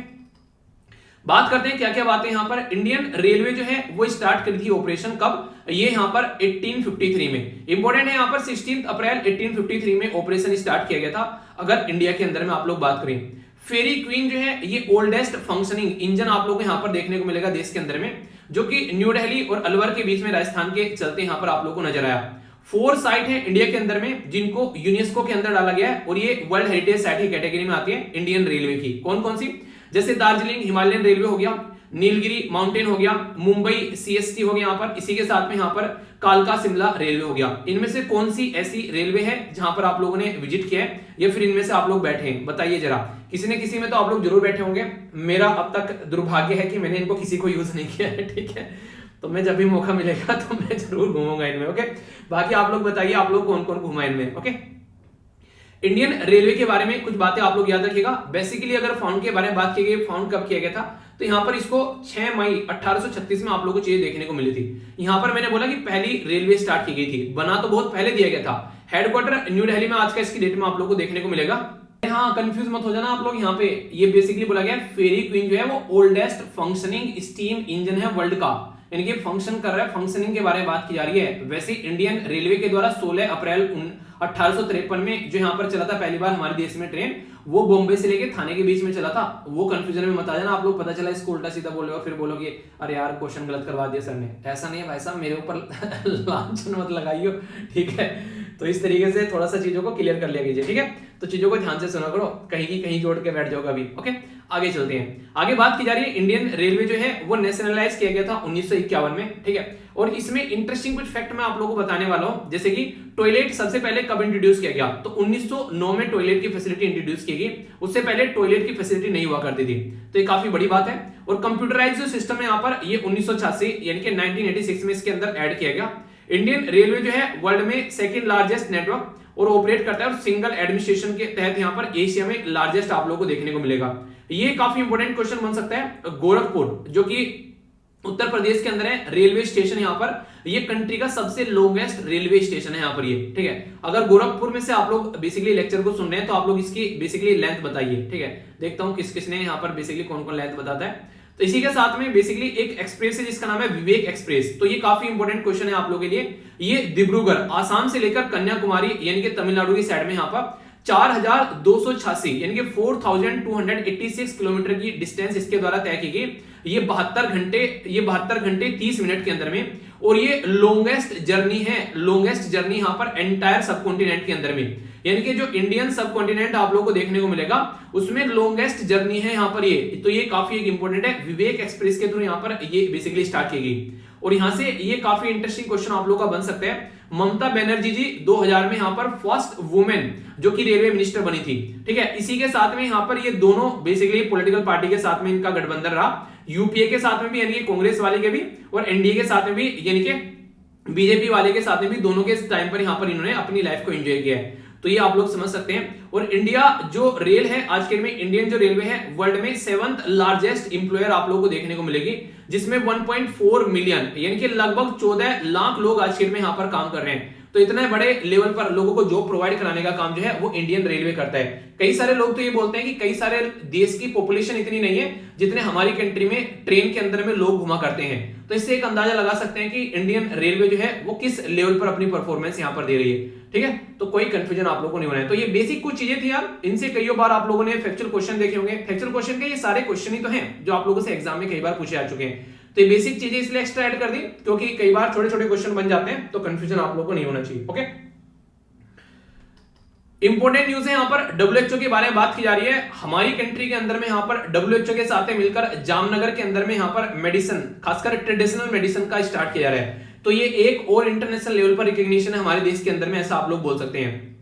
बात करते हैं क्या क्या बातें यहाँ पर। इंडियन रेलवे जो है वो स्टार्ट करी थी ऑपरेशन कब, ये यहाँ पर 1853 में। इंपॉर्टेंट है यहाँ पर 16 अप्रैल 1853 में ऑपरेशन स्टार्ट किया गया था। अगर इंडिया के अंदर में आप लोग बात करें, फेरी क्वीन जो है ये ओल्डेस्ट फंक्शनिंग इंजन आप लोग को यहाँ पर देखने को मिलेगा देश के अंदर में, जो कि न्यू दिल्ली और अलवर के बीच में राजस्थान के चलते यहाँ पर आप लोग को नजर आया। 4 साइट है इंडिया के अंदर में जिनको यूनेस्को के अंदर डाला गया है, और ये वर्ल्ड हेरिटेज साइट की कैटेगरी में आती है इंडियन रेलवे की। कौन कौन सी, जैसे दार्जिलिंग हिमालयन रेलवे हो गया, नीलगिरी माउंटेन हो गया, मुंबई सीएसटी हो गया यहाँ पर, इसी के साथ में यहाँ पर कालका शिमला रेलवे हो गया। इनमें से कौन सी ऐसी रेलवे है जहां पर आप लोगों ने विजिट किया है, या फिर इनमें से आप लोग बैठे हैं, बताइए जरा। किसी न किसी में तो आप लोग जरूर बैठे होंगे। मेरा अब तक दुर्भाग्य है कि मैंने इनको किसी को यूज नहीं किया है, ठीक है, तो मैं जब भी मौका मिलेगा तो मैं जरूर घूमूंगा इनमें। ओके, बाकी आप लोग बताइए आप लोग कौन कौन घूमा इनमें। ओके, इंडियन रेलवे के बारे में कुछ बातें आप लोग याद रखिएगा। बेसिकली अगर फाउंड के बारे में बात की गई, फाउंड कब किया गया था, तो यहाँ पर इसको 6 मई 1836 में आप लोगों को चीजें देखने को मिली थी। यहाँ पर मैंने बोला कि पहली रेलवे स्टार्ट की गई थी, बना तो बहुत पहले दिया गया था। हेडक्वार्टर न्यू दिल्ली में आज का इसकी डेट में आप लोग को देखने को मिलेगा। हाँ, कंफ्यूज मत हो जाना आप लोग, यहाँ पे ये बेसिकली बोला गया फेरी क्वीन जो है वो ओल्डेस्ट फंक्शनिंग स्टीम इंजन है वर्ल्ड का, यानी कि फंक्शन कर रहा है, फंक्शनिंग के बारे में बात की जा रही है। वैसे इंडियन रेलवे के द्वारा 16 अप्रैल 1853 में जो यहाँ पर चला था पहली बार हमारे देश में ट्रेन, वो बॉम्बे से लेके थाने के बीच में चला था। वो कंफ्यूजन में मत आ जाना आप लोग, पता चला इसको उल्टा सीधा बोले और फिर बोलोगे अरे यार क्वेश्चन गलत करवा दिया सर ने। ऐसा नहीं है भाई साहब, मेरे ऊपर लांछन मत लगाइयो, ठीक है। तो इस तरीके से थोड़ा सा चीजों को क्लियर कर लिया कीजिए, ठीक है। तो चीजों को ध्यान से सुना करो, कहीं की कहीं जोड़ के बैठ जाओगे अभी। ओके, आगे चलते हैं। आगे बात की जा रही है, इंडियन रेलवे जो है वो नेशनलाइज किया गया था 1951 में, ठीक है। और इसमें इंटरेस्टिंग कुछ फैक्ट मैं आप लोगों को बताने वाला हूं, जैसे कि टॉयलेट सबसे पहले कब इंट्रोड्यूस किया गया, तो 1909 में टॉयलेट की फैसिलिटी इंट्रोड्यूस की गई। उससे पहले टॉयलेट की फैसिलिटी नहीं हुआ करती थी, तो ये काफी बड़ी बात है। और कंप्यूटराइज जो सिस्टम है यहाँ पर, ये 1986 यानी कि 1986 में इसके अंदर ऐड किया गया। इंडियन रेलवे जो है वर्ल्ड में सेकंड लार्जेस्ट नेटवर्क और ऑपरेट करता है, और सिंगल एडमिनिस्ट्रेशन के तहत यहाँ पर एशिया में लार्जेस्ट आप लोगों को देखने को मिलेगा। ये काफी इंपॉर्टेंट क्वेश्चन बन सकता है। गोरखपुर जो कि उत्तर प्रदेश के अंदर है, रेलवे स्टेशन यहाँ पर, ये कंट्री का सबसे लॉन्गेस्ट रेलवे स्टेशन है यहाँ पर ये, ठीक है। अगर गोरखपुर में से आप लोग बेसिकली लेक्चर को सुन रहे हैं तो आप लोग इसकी बेसिकली लेंथ बताइए, ठीक है। देखता हूं किस किसने यहाँ पर बेसिकली कौन कौन लेंथ बताता है। तो इसी के साथ में बेसिकली एक एक्सप्रेस है जिसका नाम है विवेक एक्सप्रेस, तो ये काफी इंपॉर्टेंट क्वेश्चन है आप लोगों के लिए। ये डिब्रूगढ़ आसाम से लेकर कन्याकुमारी यानी कि तमिलनाडु की साइड में यहाँ पर 4286 यानी कि 4286 किलोमीटर की डिस्टेंस इसके द्वारा तय की गई। ये 72 घंटे 30 मिनट के अंदर में, और ये लॉन्गेस्ट जर्नी है, लॉन्गेस्ट जर्नी यहाँ पर एंटायर सब कॉन्टिनेंट के अंदर में, यानी कि जो इंडियन सब कॉन्टिनेंट आप लोगों को देखने को मिलेगा उसमें लॉन्गेस्ट जर्नी है यहाँ पर ये। तो ये काफी एक इंपॉर्टेंट है, विवेक एक्सप्रेस के थ्रू यहाँ पर ये बेसिकली स्टार्ट की गई। और यहां से ये काफी इंटरेस्टिंग क्वेश्चन आप लोगों का बन सकता है। ममता बनर्जी जी 2000 में यहाँ पर फर्स्ट वुमेन जो कि रेलवे मिनिस्टर बनी थी, ठीक है। इसी के साथ में यहाँ पर ये दोनों बेसिकली पॉलिटिकल पार्टी के साथ में इनका गठबंधन रहा, यूपीए के साथ में भी यानी कि कांग्रेस वाले के भी, और एनडीए के साथ में भी यानी कि बीजेपी वाले के साथ में भी, दोनों के टाइम पर यहाँ पर इन्होंने अपनी लाइफ को एंजॉय किया है। तो ये आप लोग समझ सकते हैं। और इंडिया जो रेल है आज के में, इंडियन जो रेलवे है वर्ल्ड में 7th लार्जेस्ट इंप्लॉयर आप लोगों को देखने को मिलेगी, जिसमें 1.4 मिलियन यानी कि लगभग 14 लाख लोग आज के में यहाँ पर काम कर रहे हैं। तो इतने बड़े लेवल पर लोगों को जॉब प्रोवाइड कराने का काम जो है वो इंडियन रेलवे करता है। कई सारे लोग तो ये बोलते हैं कि कई सारे देश की पॉपुलेशन इतनी नहीं है जितने हमारी कंट्री में ट्रेन के अंदर में लोग घुमा करते हैं। तो इससे एक अंदाजा लगा सकते हैं कि इंडियन रेलवे जो है वो किस लेवल पर अपनी परफॉर्मेंस यहाँ पर दे रही है, ठीक है। तो कोई कंफ्यूजन आप लोगों को नहीं होना है। तो ये बेसिक कुछ चीजें थी यार, इनसे कई बार आप लोगों ने फैक्चुअल क्वेश्चन देखे होंगे। फैक्चुअल क्वेश्चन के ये सारे क्वेश्चन ही तो हैं जो आप लोगों से एग्जाम में कई बार पूछे आ चुके हैं। तो ये बेसिक चीजें इसलिए एक्स्ट्रा ऐड कर दी क्योंकि कई बार छोटे छोटे क्वेश्चन बन जाते हैं, तो कंफ्यूजन आप लोगों को नहीं होना चाहिए। ओके, इंपॉर्टेंट न्यूज है यहाँ पर डब्ल्यूएचओ के बारे में बात की जा रही है। हमारी कंट्री के अंदर में यहाँ पर डब्ल्यूएचओ के साथ मिलकर जामनगर के अंदर में यहाँ पर मेडिसिन, खासकर ट्रेडिशनल मेडिसिन का स्टार्ट किया जा रहा है। तो ये एक और इंटरनेशनल लेवल पर रिकॉग्निशन है हमारे देश के अंदर में, ऐसा आप लोग बोल सकते हैं।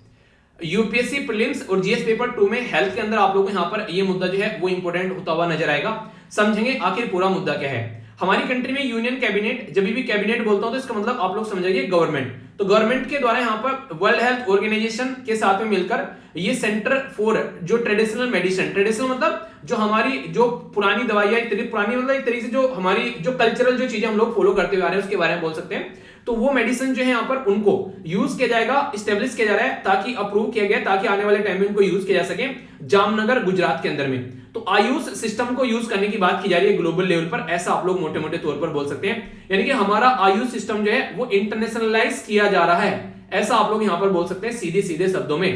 यूपीएससी प्रीलिम्स और जीएस पेपर 2 में हेल्थ के अंदर आप लोगों को यहाँ पर ये मुद्दा जो है वो इंपॉर्टेंट होता हुआ नजर आएगा। समझेंगे आखिर पूरा मुद्दा क्या है। हमारी कंट्री में यूनियन कैबिनेट, जब भी कैबिनेट बोलता हूं तो इसका मतलब आप लोग समझेंगे गवर्नमेंट। तो गवर्नमेंट के द्वारा यहाँ पर वर्ल्ड हेल्थ ऑर्गेनाइजेशन के साथ में मिलकर ये सेंटर फॉर जो ट्रेडिशनल मेडिसिन, ट्रेडिशनल मतलब जो हमारी जो पुरानी दवाइयां, पुरानी मतलब एक तरीके से जो हमारी जो कल्चरल जो चीजें हम लोग फॉलो करते हुए आ रहे हैं उसके बारे में बोल सकते हैं। तो वो मेडिसिन जो है यहाँ पर उनको यूज किया जाएगा, स्टेब्लिश किया जा रहा है ताकि अप्रूव किया गया, ताकि आने वाले टाइम में उनको यूज किया जा सके जामनगर गुजरात के अंदर में। तो आयुष सिस्टम को यूज करने की बात की जा रही है ग्लोबल लेवल पर, ऐसा आप लोग मोटे मोटे तौर पर बोल सकते हैं। यानी कि हमारा आयुष सिस्टम जो है वो इंटरनेशनलाइज किया जा रहा है, ऐसा आप लोग यहां पर बोल सकते हैं सीधे सीधे शब्दों में।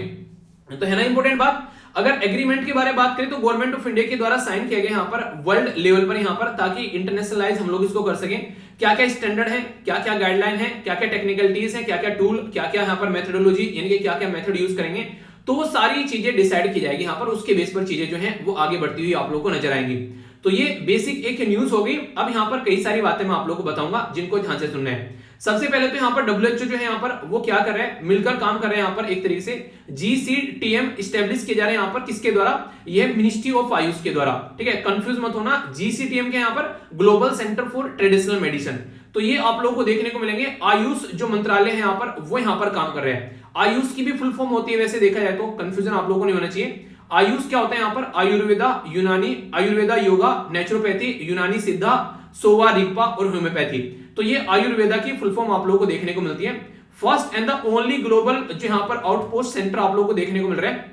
तो है ना इंपॉर्टेंट बात। अगर एग्रीमेंट के बारे में बात करें तो गवर्नमेंट ऑफ इंडिया के द्वारा साइन किया गया यहाँ पर वर्ल्ड लेवल पर, यहाँ पर ताकि इंटरनेशनलाइज हम लोग इसको कर सकें। क्या क्या स्टैंडर्ड है, क्या क्या गाइडलाइन है, क्या क्या टेक्निकलिटीज है, क्या क्या टूल, क्या क्या यहाँ पर मेथोडोलॉजी यानी कि क्या क्या मेथड यूज करेंगे, तो वो सारी चीजें डिसाइड की जाएगी यहाँ पर। उसके बेस पर चीजें जो है वो आगे बढ़ती हुई आप लोग को नजर आएंगी। तो ये बेसिक एक न्यूज होगी। अब यहाँ पर कई सारी बातें मैं आप लोग को बताऊंगा जिनको ध्यान से सुनना है। सबसे पहले तो यहाँ पर डब्ल्यूएचओ जो है यहाँ पर वो क्या कर रहे हैं, मिलकर काम कर रहे हैं यहाँ पर। एक तरीके से जीसीटीएम स्टैब्लिश किए जा रहे हैं यहाँ पर, किसके द्वारा, ये मिनिस्ट्री ऑफ आयुष के द्वारा, ठीक है। कंफ्यूज मत होना, जीसीटीएम के यहाँ पर global centre for traditional medicine. तो ये आप लोगों को देखने को मिलेंगे। आयुष जो मंत्रालय है यहाँ पर वो यहाँ पर काम कर रहे हैं। आयुष की भी फुल फॉर्म होती है वैसे देखा जाए तो, कंफ्यूजन आप लोगों को नहीं होना चाहिए। आयुष क्या होता है यहाँ पर, आयुर्वेदा, यूनानी, आयुर्वेदा, योगा, नेचुरोपैथी, यूनानी सिद्धा, सोवा, रिगपा और होम्योपैथी। तो ये आयुर्वेदा की फुल फॉर्म आप लोगों को देखने को मिलती है। First and the only global जो यहाँ पर आउटपोस्ट सेंटर आप लोगों को देखने को मिल रहा है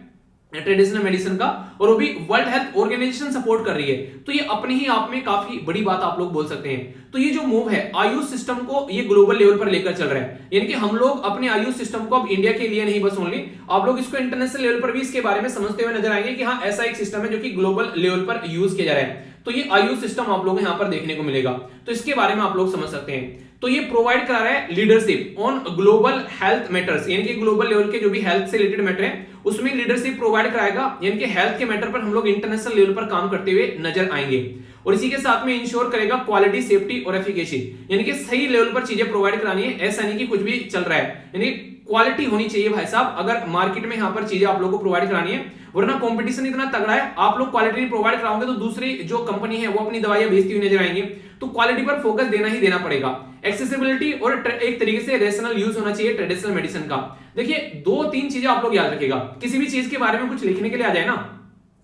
ट्रेडिशनल मेडिसिन का, और वो भी वर्ल्ड हेल्थ ऑर्गेनाइजेशन सपोर्ट कर रही है। तो ये अपने ही आप में काफी बड़ी बात आप लोग बोल सकते हैं। तो ये जो मूव है आयुष सिस्टम को ये ग्लोबल लेवल पर लेकर चल रहा है, यानी कि हम लोग अपने आयुष सिस्टम को अब इंडिया के लिए नहीं बस ओनली, आप लोग इसको इंटरनेशनल लेवल पर भी इसके बारे में समझते हुए नजर आएंगे कि हाँ ऐसा एक सिस्टम है जो कि ग्लोबल लेवल पर यूज किया जा रहा है। तो ये आयुष सिस्टम आप लोगों को यहाँ पर देखने को मिलेगा। तो इसके बारे में आप लोग समझ सकते हैं। तो ये प्रोवाइड करा रहा है leadership on global health matters, यानी कि ग्लोबल लेवल के जो भी हेल्थ से रिलेटेड मैटर है उसमें लीडरशिप प्रोवाइड कराएगा, यानी कि हेल्थ के मैटर पर हम लोग इंटरनेशनल लेवल पर काम करते हुए नजर आएंगे। और इसी के साथ में इंश्योर करेगा क्वालिटी, सेफ्टी और एफिकेसी, यानी कि सही लेवल पर चीजें प्रोवाइड करानी है, ऐसा नहीं कि कुछ भी चल रहा है, यानी क्वालिटी होनी चाहिए भाई साहब। अगर मार्केट में यहाँ पर चीजें आप लोगों को प्रोवाइड करानी है, वरना कंपटीशन इतना तगड़ा है, आप लोग क्वालिटी नहीं प्रोवाइड कराओगे तो दूसरी जो कंपनी है वो अपनी दवाइयां बेचती हुई नजर आएंगी। तो क्वालिटी पर फोकस देना ही देना पड़ेगा। एक्सेसिबिलिटी और एक तरीके से रेशनल यूज होना चाहिए ट्रेडिशनल मेडिसिन का। देखिए 2-3 चीजें आप लोग याद रखिएगा, किसी भी चीज के बारे में कुछ लिखने के लिए आ जाए ना,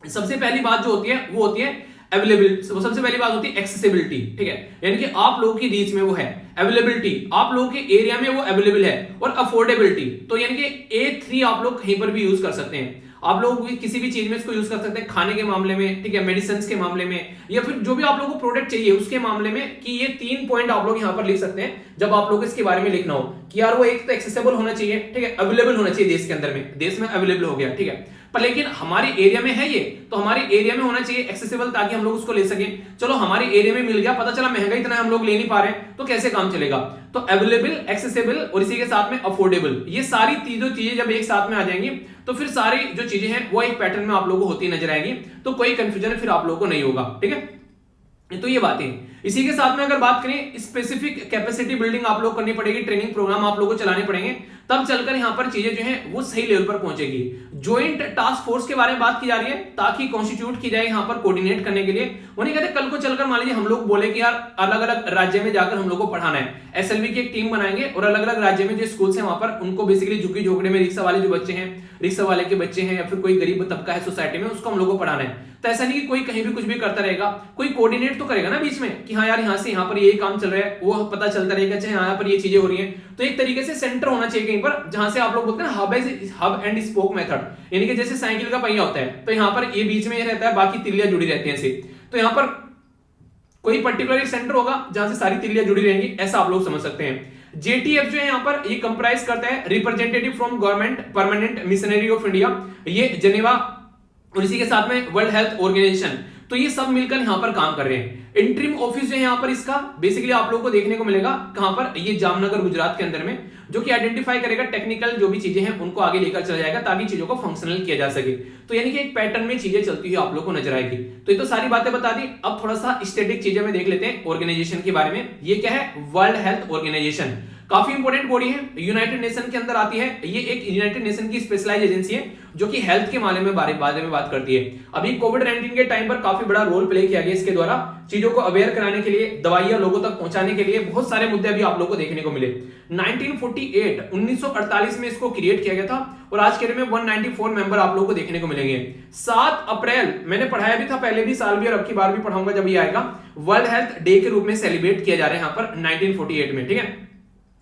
सबसे पहली बात जो होती है वो होती है अवेलेबल, सबसे पहली बात होती है एक्सेसिबिलिटी, ठीक है, यानी कि आप लोगों की रीच में वो है। अवेलेबिलिटी, आप लोगों के एरिया में वो अवेलेबल है। और अफोर्डेबिलिटी, तो यानी कि A3 आप लोग कहीं पर भी यूज कर सकते हैं, आप लोग किसी भी चीज में इसको यूज कर सकते हैं, खाने के मामले में, ठीक है, मेडिसिन के मामले में, या फिर जो भी आप लोगों को प्रोडक्ट चाहिए उसके मामले में, कि ये 3 पॉइंट आप लोग यहाँ पर लिख सकते हैं जब आप लोग इसके बारे में लिखना हो कि यार वो एक तो एक्सेसिबल होना चाहिए, ठीक है, अवेलेबल होना चाहिए देश के अंदर में, देश में अवेलेबल हो गया, ठीक है, पर लेकिन हमारे एरिया में है ये, तो हमारे एरिया में होना चाहिए एक्सेसिबल, ताकि हम लोग उसको ले सकें। चलो हमारे एरिया में मिल गया, पता चला महंगा इतना हम लोग ले नहीं पा रहे हैं, तो कैसे काम चलेगा? तो अवेलेबल, एक्सेसिबल और इसी के साथ में अफोर्डेबल, ये सारी चीजें जब एक साथ में आ जाएंगी तो फिर सारी जो चीजें हैं वो एक पैटर्न में आप लोगों को होती नजर आएंगी, तो कोई कंफ्यूजन फिर आप लोगों को नहीं होगा, ठीक है। तो ये बातें, इसी के साथ में अगर बात करें, स्पेसिफिक कैपेसिटी बिल्डिंग आप लोग करनी पड़ेगी, ट्रेनिंग प्रोग्राम आप लोगों को चलाने पड़ेंगे, तब चलकर यहां पर चीजें जो हैं वो सही लेवल पर पहुंचेगी। ज्वाइंट टास्क फोर्स के बारे में बात की जा रही है, ताकि कॉन्स्टिट्यूट की जाए यहां पर कोऑर्डिनेट करने के लिए। वो नहीं कहते कल को चलकर मान लीजिए हम लोग बोले कि यार अलग अलग राज्य में जाकर हम लोग को पढ़ाना है, एसएलवी की एक टीम बनाएंगे और अलग अलग राज्य में जो स्कूल है वहां पर उनको बेसिकली झुग्गी झोपड़ी में रिक्शा वाले जो बच्चे हैं, रिक्शा वाले के बच्चे हैं, या फिर कोई गरीब तबका है सोसाइटी में, उसको हम लोग को पढ़ाना है। तो ऐसा नहीं कि कोई कहीं भी कुछ भी करता रहेगा, कोई कोऑर्डिनेट तो करेगा ना बीच में, कि हाँ यार यहाँ से यहाँ पर ये काम चल रहा है, वो पता चलता रहेगा, चाहे यहाँ पर ये चीजें हो रही हैं। तो एक तरीके से सेंटर होना चाहिए कहीं पर, जहां से आप लोग बोलते हैं हब एंड स्पोक मेथड, यानी कि जैसे साइकिल का पहिया होता है, तो यहाँ पर ये बीच में रहता है, बाकी तिल्लियां जुड़ी रहती हैं ऐसे। तो यहाँ पर कोई पर्टिकुलर एक सेंटर होगा जहां से सारी तिल्लियां जुड़ी रहेंगी, ऐसा आप लोग समझ सकते हैं। जेटीएफ जो है यहाँ पर ये कंप्राइज करता है representative from government permanent missionary of India, ये जेनेवा और इसी के साथ में वर्ल्ड हेल्थ ऑर्गेनाइजेशन, तो ये सब मिलकर यहां पर काम कर रहे हैं। इंटरिम ऑफिस जो है यहां पर इसका बेसिकली आप लोगों को देखने को मिलेगा कहां पर, ये जामनगर गुजरात के अंदर में, जो कि आइडेंटिफाई करेगा टेक्निकल जो भी चीजें हैं उनको आगे लेकर चला जाएगा, ताकि चीजों को फंक्शनल किया जा सके। तो यानी कि एक पैटर्न में चीजें चलती हुई आप लोग को नजर आएगी। तो ये तो सारी बातें बता दी, अब थोड़ा सा स्टैटिक चीजें में देख लेते हैं ऑर्गेनाइजेशन के बारे में। ये क्या है? वर्ल्ड हेल्थ ऑर्गेनाइजेशन, काफी इंपॉर्टेंट बॉडी है, यूनाइटेड नेशन के अंदर आती है। ये एक यूनाइटेड नेशन की स्पेशलाइज एजेंसी है जो कि हेल्थ के बारे में बात करती है। अभी कोविड-19 के टाइम पर काफी बड़ा रोल प्ले किया गया इसके द्वारा, चीजों को अवेयर कराने के लिए, दवाइयां लोगों तक पहुंचाने के लिए, बहुत सारे मुद्दे अभी आप लोगों को देखने को मिले। 1948 में इसको क्रिएट किया गया था और आज के डेट में 194 मेंबर आप लोगों को देखने को मिलेंगे। 7 अप्रैल मैंने पढ़ाया भी था पहले भी साल भी, और अब की बार भी पढ़ाऊंगा जब ये आएगा, वर्ल्ड हेल्थ डे के रूप में सेलिब्रेट किया जा रहा है यहाँ पर 1948 में, ठीक है।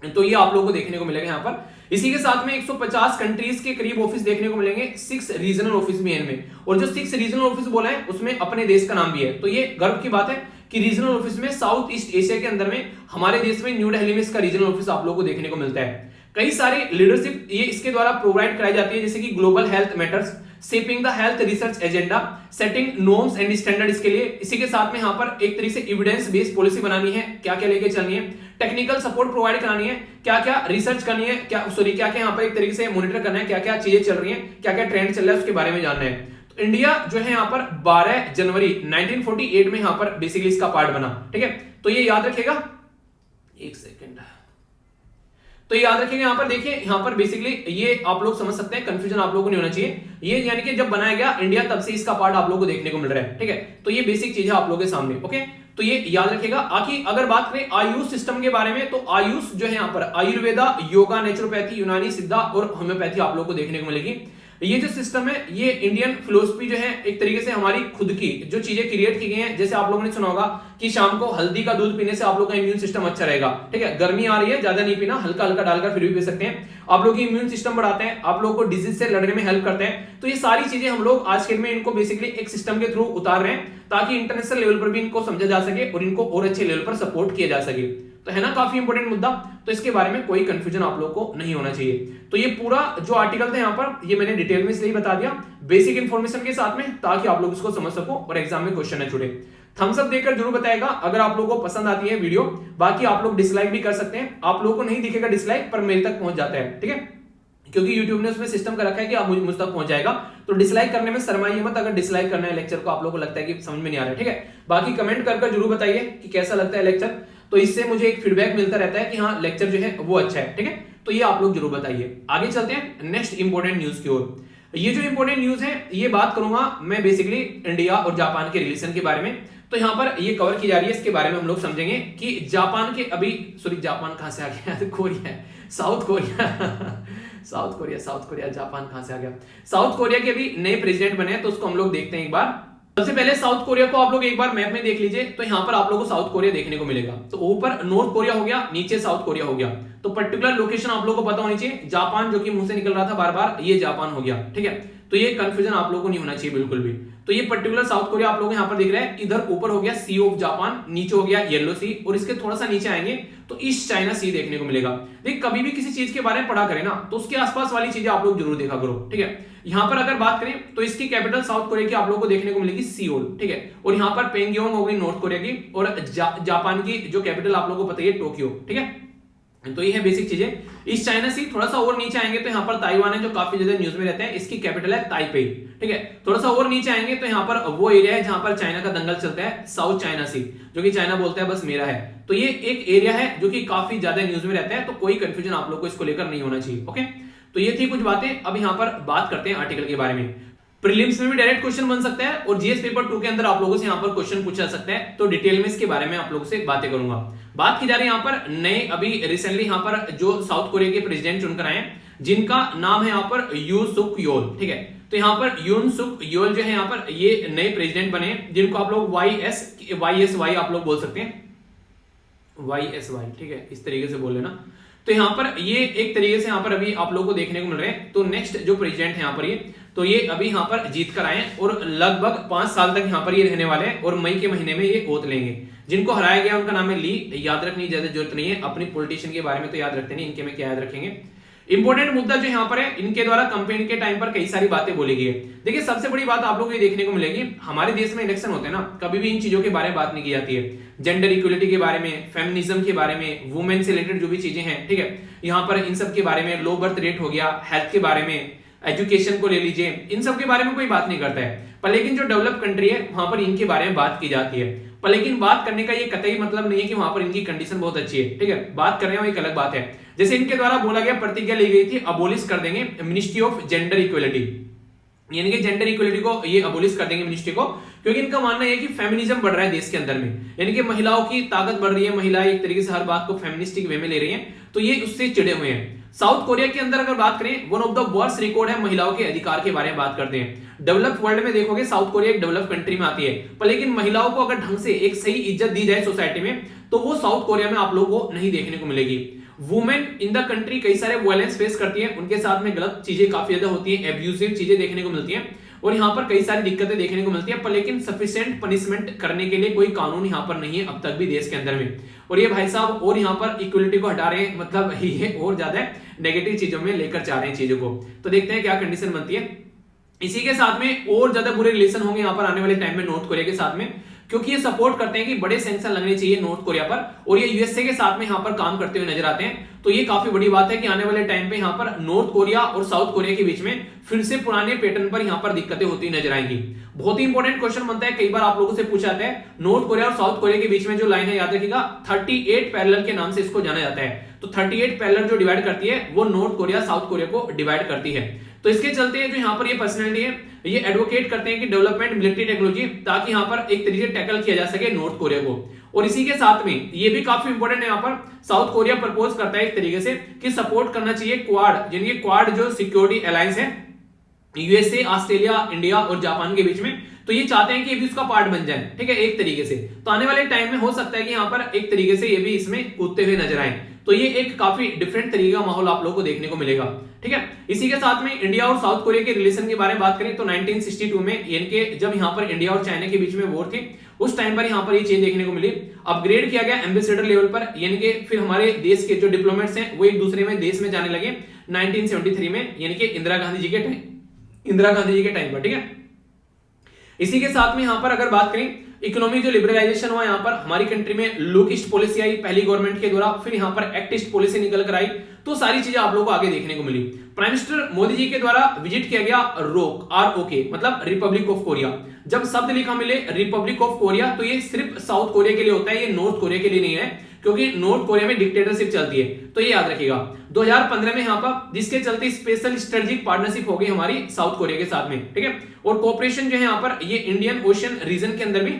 तो ये आप लोगों को देखने को मिलेगा यहाँ पर। इसी के साथ में 150 कंट्रीज के करीब ऑफिस देखने को मिलेंगे, 6 रीजनल ऑफिस भी है इनमें, और जो 6 रीजनल ऑफिस बोला है उसमें अपने देश का नाम भी है। तो ये गर्व की बात है कि रीजनल ऑफिस में साउथ ईस्ट एशिया के अंदर में हमारे देश में न्यू दिल्ली में इसका रीजनल ऑफिस आप लोगों को देखने को मिलता है। कई सारे लीडरशिप ये इसके द्वारा प्रोवाइड कराई जाती है, जैसे कि global health matters, shaping the health research agenda, setting norms and standard इसके लिए। इसी के साथ में यहाँ पर एक तरीके से एविडेंस बेस्ड पॉलिसी बनानी है, क्या क्या लेके चलनी है, टेक्निकल सपोर्ट प्रोवाइड करानी है, क्या क्या रिसर्च करनी है, क्या क्या यहाँ पर एक तरीके से मॉनिटर करना है, क्या क्या चीजें चल रही हैं, क्या क्या ट्रेंड चल रहा है, उसके बारे में जानना है। तो इंडिया जो है यहाँ पर 12 जनवरी 1948 में यहाँ पर बेसिकली इसका पार्ट बना, ठीक है। तो ये याद रखेगा, एक सेकेंड, तो याद रखेंगे यहाँ पर। देखिए यहाँ पर बेसिकली ये आप लोग समझ सकते हैं, कंफ्यूजन आप लोगों को नहीं होना चाहिए। ये यानी कि जब बनाया गया इंडिया, तब से इसका पार्ट आप लोगों को देखने को मिल रहा है, ठीक है। तो ये बेसिक चीज है आप लोगों के सामने, ओके। तो ये याद रखेगा। आखिर अगर बात करें आयुष सिस्टम के बारे में, तो आयुष जो है यहाँ पर आयुर्वेदा, योगा, नेचुरोपैथी, यूनानी, सिद्धा और होम्योपैथी आप लोगों को देखने को मिलेगी। ये जो सिस्टम है, ये इंडियन फिलोसफी जो है एक तरीके से हमारी खुद की जो चीजें क्रिएट की गई हैं, जैसे आप लोगों ने सुना होगा कि शाम को हल्दी का दूध पीने से आप लोग का इम्यून सिस्टम अच्छा रहेगा, ठीक है। गर्मी आ रही है, ज्यादा नहीं पीना, हल्का हल्का डालकर फिर भी पी सकते हैं, आप लोग की इम्यून सिस्टम बढ़ाते हैं, आप लोग को डिजीज से लड़ने में हेल्प करते हैं। तो ये सारी चीजें हम लोग आज के में इनको बेसिकली एक सिस्टम के थ्रू उतार रहे हैं, ताकि इंटरनेशनल लेवल पर भी इनको समझा जा सके और इनको और अच्छे लेवल पर सपोर्ट किया जा सके। तो है ना काफी इंपॉर्टेंट मुद्दा। तो इसके बारे में कोई कंफ्यूजन आप लोगों को नहीं होना चाहिए। तो ये पूरा जो आर्टिकल था यहाँ पर ये मैंने डिटेल में इसलिए बता दिया बेसिक इंफॉर्मेशन के साथ में, ताकि आप लोग इसको समझ सको और एग्जाम में क्वेश्चन न छूटे। थम्स अप देकर जरूर बताएगा अगर आप लोगों को पसंद आती है वीडियो। बाकी आप लोग डिसलाइक भी कर सकते हैं, आप लोगों को नहीं दिखेगा डिसलाइक पर मेरे तक पहुंच जाता है, ठीक है, क्योंकि YouTube ने उसमें सिस्टम कर रखा है कि आप मुझ तक पहुंच जाएगा। तो डिसलाइक करने में शर्माइए मत अगर डिसलाइक करना है लेक्चर को, आप लोगों को लगता है कि समझ में नहीं आ रहा है, ठीक है। बाकी कमेंट कर जरूर बताइए कि कैसा लगता है लेक्चर, तो इससे मुझे एक फीडबैक मिलता रहता है कि हाँ लेक्चर जो है वो अच्छा है, ठीक है। तो ये आप लोग जरूर बताइए। आगे चलते हैं नेक्स्ट इंपॉर्टेंट न्यूज की ओर। ये जो इंपॉर्टेंट न्यूज है ये बात करूंगा मैं बेसिकली इंडिया और जापान के रिलेशन के बारे में। तो यहाँ पर ये कवर की जा रही है, इसके बारे में हम लोग समझेंगे कि जापान के अभी जापान कहां से आ गया कोरिया है, साउथ कोरिया जापान कहां से आ गया। साउथ कोरिया के अभी नए प्रेसिडेंट बने हैं, तो उसको हम लोग देखते हैं एक बार। सबसे पहले साउथ कोरिया को आप लोग एक बार मैप में देख लीजिए, तो यहाँ पर आप लोगों को साउथ कोरिया देखने को मिलेगा। तो ऊपर नॉर्थ कोरिया हो गया, नीचे साउथ कोरिया हो गया। तो पर्टिकुलर लोकेशन आप लोगों को पता होनी चाहिए। जापान जो कि मुंह से निकल रहा था बार बार, ये जापान हो गया, ठीक है। तो ये कंफ्यूजन आप लोगों को नहीं होना चाहिए बिल्कुल भी। तो ये पर्टिकुलर साउथ कोरिया आप लोग यहाँ पर दिख रहा है। इधर ऊपर हो गया सी ऑफ जापान, नीचे हो गया येलो सी, और इसके थोड़ा सा नीचे आएंगे तो ईस्ट चाइना सी देखने को मिलेगा। देखिए कभी भी किसी चीज के बारे में पढ़ा करें ना, तो उसके आसपास वाली चीजें आप लोग जरूर देखा करो, ठीक है। यहाँ पर अगर बात करें तो इसकी कैपिटल साउथ कोरिया की आप लोग को देखने को मिलेगी सियोल, ठीक है। और यहाँ पर पेंगयोंग हो गई नॉर्थ कोरिया की, और जापान की जो कैपिटल आप लोग को पता है टोक्यो, ठीक है। तो ये है बेसिक चीजें। ईस्ट चाइना सी थोड़ा सा और नीचे आएंगे तो यहाँ पर ताइवान है जो काफी ज्यादा न्यूज में रहते हैं, इसकी कैपिटल है ताइपेई, ठीक है। थोड़ा सा और नीचे आएंगे तो यहाँ पर वो एरिया है जहां पर चाइना का दंगल चलता है, साउथ चाइना सी, जो कि चाइना बोलता है बस मेरा है। तो ये एक एरिया है जो कि काफी ज्यादा न्यूज में रहता है, तो कोई कंफ्यूजन आप लोग को इसको लेकर नहीं होना चाहिए, ओके। तो ये थी कुछ बातें। अब यहाँ पर बात करते हैं आर्टिकल के बारे में। प्रीलिम्स में भी डायरेक्ट क्वेश्चन बन सकता है और जीएस पेपर 2 के अंदर आप लोगों से यहाँ पर क्वेश्चन पूछा सकता है। तो डिटेल में इसके बारे में आप लोगों से बातें करूंगा। बात की जा रही है यहाँ पर नए अभी रिसेंटली यहाँ पर जो साउथ कोरिया के प्रेसिडेंट चुनकर आए हैं, जिनका नाम है यहाँ पर यून सुक योल, ठीक है। तो यहाँ पर यून सुक योल जो है यहाँ पर ये नए प्रेसिडेंट बने, जिनको आप लोग YSY आप लोग बोल सकते हैं, YSY, ठीक है, इस तरीके से बोल लेना। तो यहाँ पर ये एक तरीके से यहाँ पर अभी आप लोगों को देखने को मिल रहे हैं। तो नेक्स्ट जो प्रेसिडेंट है यहाँ पर ये अभी यहाँ पर जीत कर आए हैं और लगभग 5 साल तक यहाँ पर ये रहने वाले हैं, और मई के महीने में ये ओथ लेंगे। जिनको हराया गया उनका नाम है ली, याद रखने की ज्यादा जरूरत नहीं है, अपनी पॉलिटिशियन के बारे में तो याद रखते नहीं, इनके में क्या याद रखेंगे। इंपॉर्टेंट मुद्दा जो यहाँ पर है, इनके द्वारा कैंपेन के टाइम पर कई सारी बातें बोली गई है। देखिए सबसे बड़ी बात आप लोगों को ये देखने को मिलेगी, हमारे देश में इलेक्शन होते हैं ना, कभी भी इन चीजों के बारे में बात नहीं की जाती है। जेंडर इक्वलिटी के बारे में, फेमिनिज्म के बारे में, वुमेन से रिलेटेड जो भी चीजें हैं, ठीक है, यहाँ पर इन सब के बारे में, लो बर्थ रेट हो गया, हेल्थ के बारे में, एजुकेशन को ले लीजिए, इन सब के बारे में कोई बात नहीं करता है। पर लेकिन जो डेवलप कंट्री है वहां पर इनके बारे में बात की जाती है। पर लेकिन बात करने का ये कतई मतलब नहीं है कि वहां पर इनकी कंडीशन बहुत अच्छी है, ठीक है, बात कर रहे हो एक अलग बात है। जैसे इनके द्वारा बोला गया, प्रतिज्ञा ली गई थी, अबोलिश कर देंगे मिनिस्ट्री ऑफ जेंडर इक्वलिटी, यानी कि जेंडर इक्वलिटी को ये अबोलिश कर देंगे मिनिस्ट्री को, क्योंकि इनका मानना है कि फेमिनिज्म बढ़ रहा है देश के अंदर में, यानी कि महिलाओं की ताकत बढ़ रही है, महिलाएं एक तरीके से हर बात को फेमिनिस्टिक वे में ले रही हैं, तो ये उससे चिड़े हुए हैं। साउथ कोरिया के अंदर अगर बात करें, one of the worst record है महिलाओं के अधिकार के बारे में बात करते हैं। डेवलप वर्ल्ड में देखोगे साउथ कोरिया एक डेवलप कंट्री में आती है, पर लेकिन महिलाओं को अगर ढंग से एक सही इज्जत दी जाए सोसाइटी में, तो वो साउथ कोरिया में आप लोगों को नहीं देखने को मिलेगी। वुमेन इन द कंट्री कई सारे वायलेंस फेस करती है, उनके साथ में गलत चीजें काफी ज्यादा होती है, एब्यूसिव चीजें देखने को मिलती है, और यहाँ पर कई सारी दिक्कतें देखने को मिलती है। पर लेकिन सफिशिएंट पनिशमेंट करने के लिए कोई कानून यहाँ पर नहीं है अब तक भी देश के अंदर में, और ये भाई साहब और यहाँ पर इक्वलिटी को हटा रहे हैं, मतलब ये और ज्यादा नेगेटिव चीजों में लेकर जा रहे हैं चीजों को। तो देखते हैं क्या कंडीशन बनती है। इसी के साथ में और ज्यादा बुरे रिलेशन होंगे यहाँ पर आने वाले टाइम में नॉर्थ कोरिया के साथ में, क्योंकि ये सपोर्ट करते हैं कि बड़े सैंक्शन लगने चाहिए नॉर्थ कोरिया पर, और ये यूएसए के साथ में यहाँ पर काम करते हुए नजर आते हैं। तो ये काफी बड़ी बात है कि आने वाले टाइम पे यहाँ पर नॉर्थ कोरिया और साउथ कोरिया के बीच में फिर से पुराने पैटर्न पर यहाँ पर दिक्कतें होती नजर आएंगी। बहुत ही इंपॉर्टेंट क्वेश्चन बनता है, कई बार आप लोगों से पूछा जाता है, नॉर्थ कोरिया और साउथ कोरिया के बीच में जो लाइन है याद रखिएगा 38 पैरेलल के नाम से इसको जाना जाता है। तो 38 पैरेलल जो डिवाइड करती है वो नॉर्थ कोरिया साउथ कोरिया को डिवाइड करती है। तो इसके चलते जो यहाँ पर ये पर्सनैलिटी है, ये एडवोकेट करते हैं कि डेवलपमेंट मिलिट्री टेक्नोलॉजी, ताकि यहाँ पर एक तरीके टैकल किया जा सके नॉर्थ कोरिया को। और इसी के साथ में ये भी काफी इंपॉर्टेंट है, यहाँ पर साउथ कोरिया प्रपोज करता है एक तरीके से कि सपोर्ट करना चाहिए क्वाड, यानी कि क्वाड जो सिक्योरिटी अलायंस है यूएसए, ऑस्ट्रेलिया, इंडिया और जापान के बीच में, तो ये चाहते हैं कि ये भी उसका पार्ट बन जाए, ठीक है, एक तरीके से। तो आने वाले टाइम में हो सकता है कि यहाँ पर एक तरीके से ये भी इसमें कूदते हुए नजर आए। तो ये एक काफी डिफरेंट तरीके का माहौल आप लोगों को देखने को मिलेगा, ठीक है। इसी के साथ में इंडिया और साउथ कोरिया के रिलेशन के बारे में बात करें तो 1962 में यानी कि जब यहाँ पर इंडिया और चाइना के बीच में वॉर थी, उस टाइम पर यहाँ पर ये चीज देखने को मिली। अपग्रेड किया गया एम्बेसडर लेवल पर, यानी कि फिर हमारे देश के जो डिप्लोमेट्स हैं वो एक दूसरे में देश में जाने लगे 1973 में, यानी कि इंदिरा गांधी जी के टाइम पर, ठीक है। इसी के साथ में यहाँ पर अगर बात करें इकोनॉमिक जो लिबरलाइजेशन हुआ यहाँ पर हमारी कंट्री में, लुकइस्ट पॉलिसी आई पहली गवर्नमेंट के द्वारा, फिर यहाँ पर एक्टिस्ट पॉलिसी निकल कर आई, तो सारी चीजें आप लोगों को आगे देखने को मिली। प्राइम मिनिस्टर मोदी जी के द्वारा विजिट किया गया ROK मतलब रिपब्लिक ऑफ कोरिया। जब शब्द लिखा मिले रिपब्लिक ऑफ कोरिया तो ये सिर्फ साउथ कोरिया के लिए होता है, ये नॉर्थ कोरिया के लिए नहीं है, क्योंकि नॉर्थ कोरिया में डिक्टेटरशिप चलती है, तो ये याद रखिएगा। 2015 में यहाँ पर जिसके चलते स्पेशल स्ट्रेटेजिक पार्टनरशिप हो गई हमारी साउथ कोरिया के साथ में, ठीक है। और कोऑपरेशन जो है यहाँ पर ये इंडियन ओशन रीजन के अंदर भी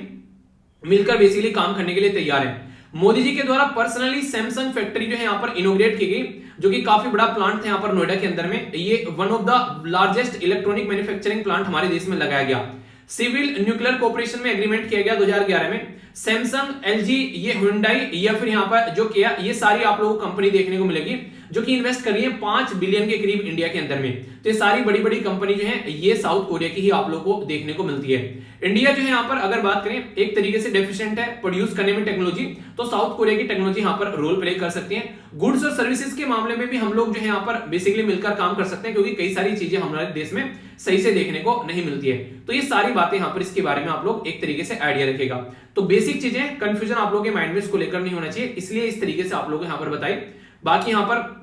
मिलकर बेसिकली काम करने के लिए तैयार है। मोदी जी के द्वारा पर्सनली सैमसंग फैक्ट्री जो है यहाँ पर इनोग्रेट की गई, जो कि काफी बड़ा प्लांट था यहाँ पर नोएडा के अंदर में। ये one of the largest electronic manufacturing plant हमारे देश में लगाया गया। सिविल न्यूक्लियर कोऑपरेशन में एग्रीमेंट किया गया 2011 में। सैमसंग, LG, ये हुंडई या फिर यहाँ पर जो किया, ये सारी आप लोगों को कंपनी देखने को मिलेगी जो कि इन्वेस्ट कर रही है 5 बिलियन के करीब इंडिया के अंदर में। तो ये सारी बड़ी बड़ी कंपनी जो है ये साउथ कोरिया की ही आप लोगों को देखने को मिलती है। इंडिया जो है यहाँ पर अगर बात करें एक तरीके से डेफिशिएंट है प्रोड्यूस करने में टेक्नोलॉजी, तो साउथ कोरिया की टेक्नोलॉजी यहाँ पर रोल प्ले कर सकती है। गुड्स और सर्विसेज के मामले में भी हम लोग जो है यहाँ पर बेसिकली मिलकर काम कर सकते हैं, क्योंकि कई सारी चीजें हमारे देश में सही से देखने को नहीं मिलती है। तो ये सारी बातें यहाँ पर इसके बारे में आप लोग एक तरीके से आइडिया रखेगा। तो बेसिक चीजें कंफ्यूजन आप लोगों के माइंड में इसको लेकर नहीं होना चाहिए, इसलिए इस तरीके से आप लोग यहाँ पर बताइए। बाकी यहाँ पर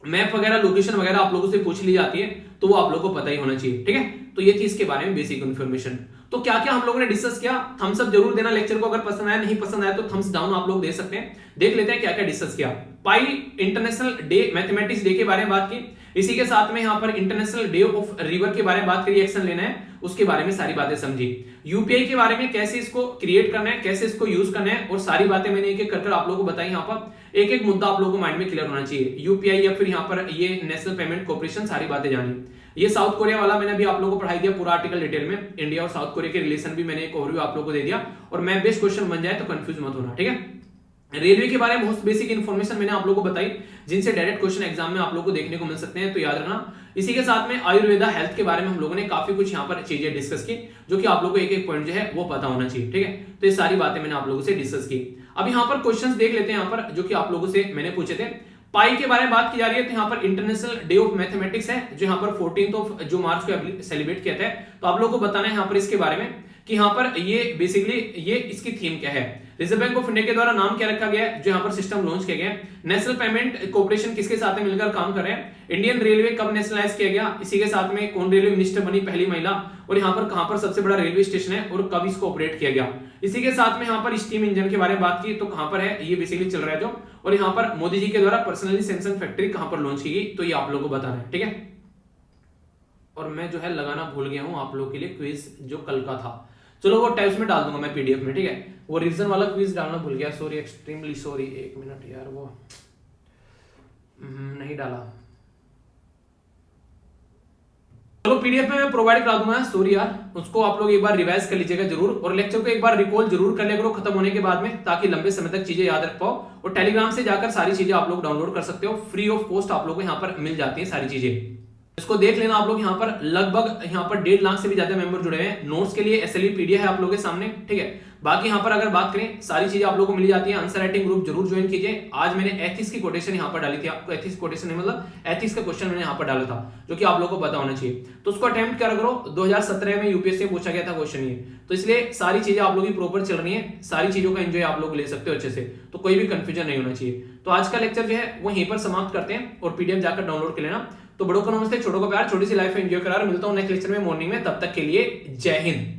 मैप वगैरह लोकेशन वगैरह आप लोगों से पूछ ली जाती है, तो वो आप लोगों को पता ही होना चाहिए, ठीक है। तो ये थी इसके बारे में बेसिक इन्फॉर्मेशन। तो क्या क्या हम लोगों ने डिस्कस किया, थम्स अप जरूर देना लेक्चर को, अगर पसंद आया, नहीं पसंद आया तो थम्स डाउन आप लोग दे सकते हैं। देख लेते हैं क्या क्या डिस्कस किया। पाई इंटरनेशनल डे मैथमेटिक्स डे के बारे में बात की, इसी के साथ में यहाँ पर इंटरनेशनल डे ऑफ रिवर के बारे में बात करी, एक्शन लेना है उसके बारे में सारी बातें समझी। यूपीआई के बारे में कैसे इसको क्रिएट करना है, कैसे इसको यूज करना है, और सारी बातें मैंने एक एक कर आप लोगों को बताई। यहाँ पर एक एक मुद्दा आप लोगों को माइंड में क्लियर होना चाहिए। यूपीआई या फिर यहाँ पर ये नेशनल पेमेंट कॉर्पोरेशन, सारी बातें जानी। ये साउथ कोरिया वाला मैंने भी आप लोगों को पढ़ाई दिया पूरा आर्टिकल डिटेल में। इंडिया और साउथ कोरिया के रिलेशन भी मैंने एक ओवरव्यू आप लोगों को दे दिया, और मैं बेस्ट क्वेश्चन बन जाए तो कंफ्यूज मत होना, ठीक है। रेलवे के बारे में बहुत बेसिक इन्फॉर्मेशन मैंने आप लोगों को बताई, जिनसे डायरेक्ट क्वेश्चन एग्जाम में आप लोगों को देखने को मिल सकते हैं, तो याद रखना। इसी के साथ में आयुर्वेदा हेल्थ के बारे में हम लोगों ने काफी कुछ यहाँ पर चीजें डिस्कस की, जो कि आप लोगों को एक एक पॉइंट जो है वो पता होना चाहिए, ठीक है। तो ये सारी बातें मैंने आप लोगों से डिस्कस की। अब यहाँ पर क्वेश्चंस देख लेते हैं यहाँ पर, जो कि आप लोगों से मैंने पूछे थे। पाई के बारे में बात की जा रही है, तो यहाँ पर इंटरनेशनल डे ऑफ मैथमेटिक्स है, जो यहाँ पर 14 मार्च को सेलिब्रेट किया था। तो आप लोगों को बताना है यहाँ पर इसके बारे में कि यहाँ पर ये बेसिकली ये इसकी थीम क्या है। रिजर्व बैंक ऑफ इंडिया के द्वारा नाम क्या रखा गया है, जो यहाँ पर सिस्टम लॉन्च किया गया है। नेशनल पेमेंट कॉर्पोरेशन किसके साथ में मिलकर काम कर रहे हैं। इंडियन रेलवे कब नेशनलाइज किया गया, इसी के साथ में कौन रेलवे मिनिस्टर बनी पहली महिला, और यहाँ पर कहां पर सबसे बड़ा रेलवे स्टेशन है और कब इसको ऑपरेट किया गया। इसी के साथ में यहाँ पर स्टीम इंजन के बारे में बात की, तो कहां पर है, ये बेसिकली चल रहा है जो, और यहाँ पर मोदी जी के द्वारा पर्सनली सैमसंग फैक्ट्री कहां पर लॉन्च की गई, तो ये आप लोगों को बताना है, ठीक है। और मैं जो है लगाना भूल गया हूं आप लोगों के लिए क्विज जो कल का था, चलो वो टाइप्स में डाल दूंगा मैं पीडीएफ में, ठीक है। वो रिवीजन वाला क्विज डालना भूल गया, सॉरी, एक्सट्रीमली सॉरी। एक मिनट यार, वो नहीं डाला, चलो पीडीएफ में मैं प्रोवाइड करा दूंगा, सॉरी यार। उसको आप लोग एक बार रिवाइज कर लीजिएगा जरूर, और लेक्चर को एक बार रिकॉल जरूर कर लिया करो खत्म होने के बाद में, ताकि लंबे समय तक चीजें याद रख पाओ। और टेलीग्राम से जाकर सारी चीजें आप लोग डाउनलोड कर सकते हो, फ्री ऑफ कॉस्ट आप लोग को यहाँ पर मिल जाती है सारी चीजें। इसको देख लेना आप लोग। यहाँ पर लगभग यहाँ पर 1.5 लाख से भी ज्यादा मेंबर जुड़े हैं। नोट्स के लिए SLE PDF है आप लोगों के सामने, ठीक है। बाकी यहाँ पर अगर बात करें सारी चीजें आप लोगों को मिल जाती है। आंसर राइटिंग ग्रुप जरूर ज्वाइन कीजिए। आज मैंने एथिक्स की कोटेशन यहाँ पर डाली थी, आपको एथिक्स कोटेशन नहीं मतलब एथिक्स का क्वेश्चन मैंने यहाँ पर डाला था, जो कि आप लोगों को पता होना चाहिए। तो उसको अटेम्प्ट क्या करो, 2017 में यूपीएससी में पूछा गया था क्वेश्चन ये, तो इसलिए सारी चीजें आप लोगों की प्रॉपर चल रही है, सारी चीजों का एंजॉय आप लोग ले सकते हो अच्छे से, तो कोई भी कंफ्यूजन नहीं होना चाहिए। तो आज का लेक्चर जो है वो यहीं पर समाप्त करते हैं, और पीडीएफ जाकर डाउनलोड कर लेना। तो बड़ों को नमस्ते, छोटों को प्यार, छोटी सी लाइफ एंजॉय करा। मिलता हूं नेक्स्ट लेक्चर में मॉर्निंग में, तब तक के लिए जय हिंद।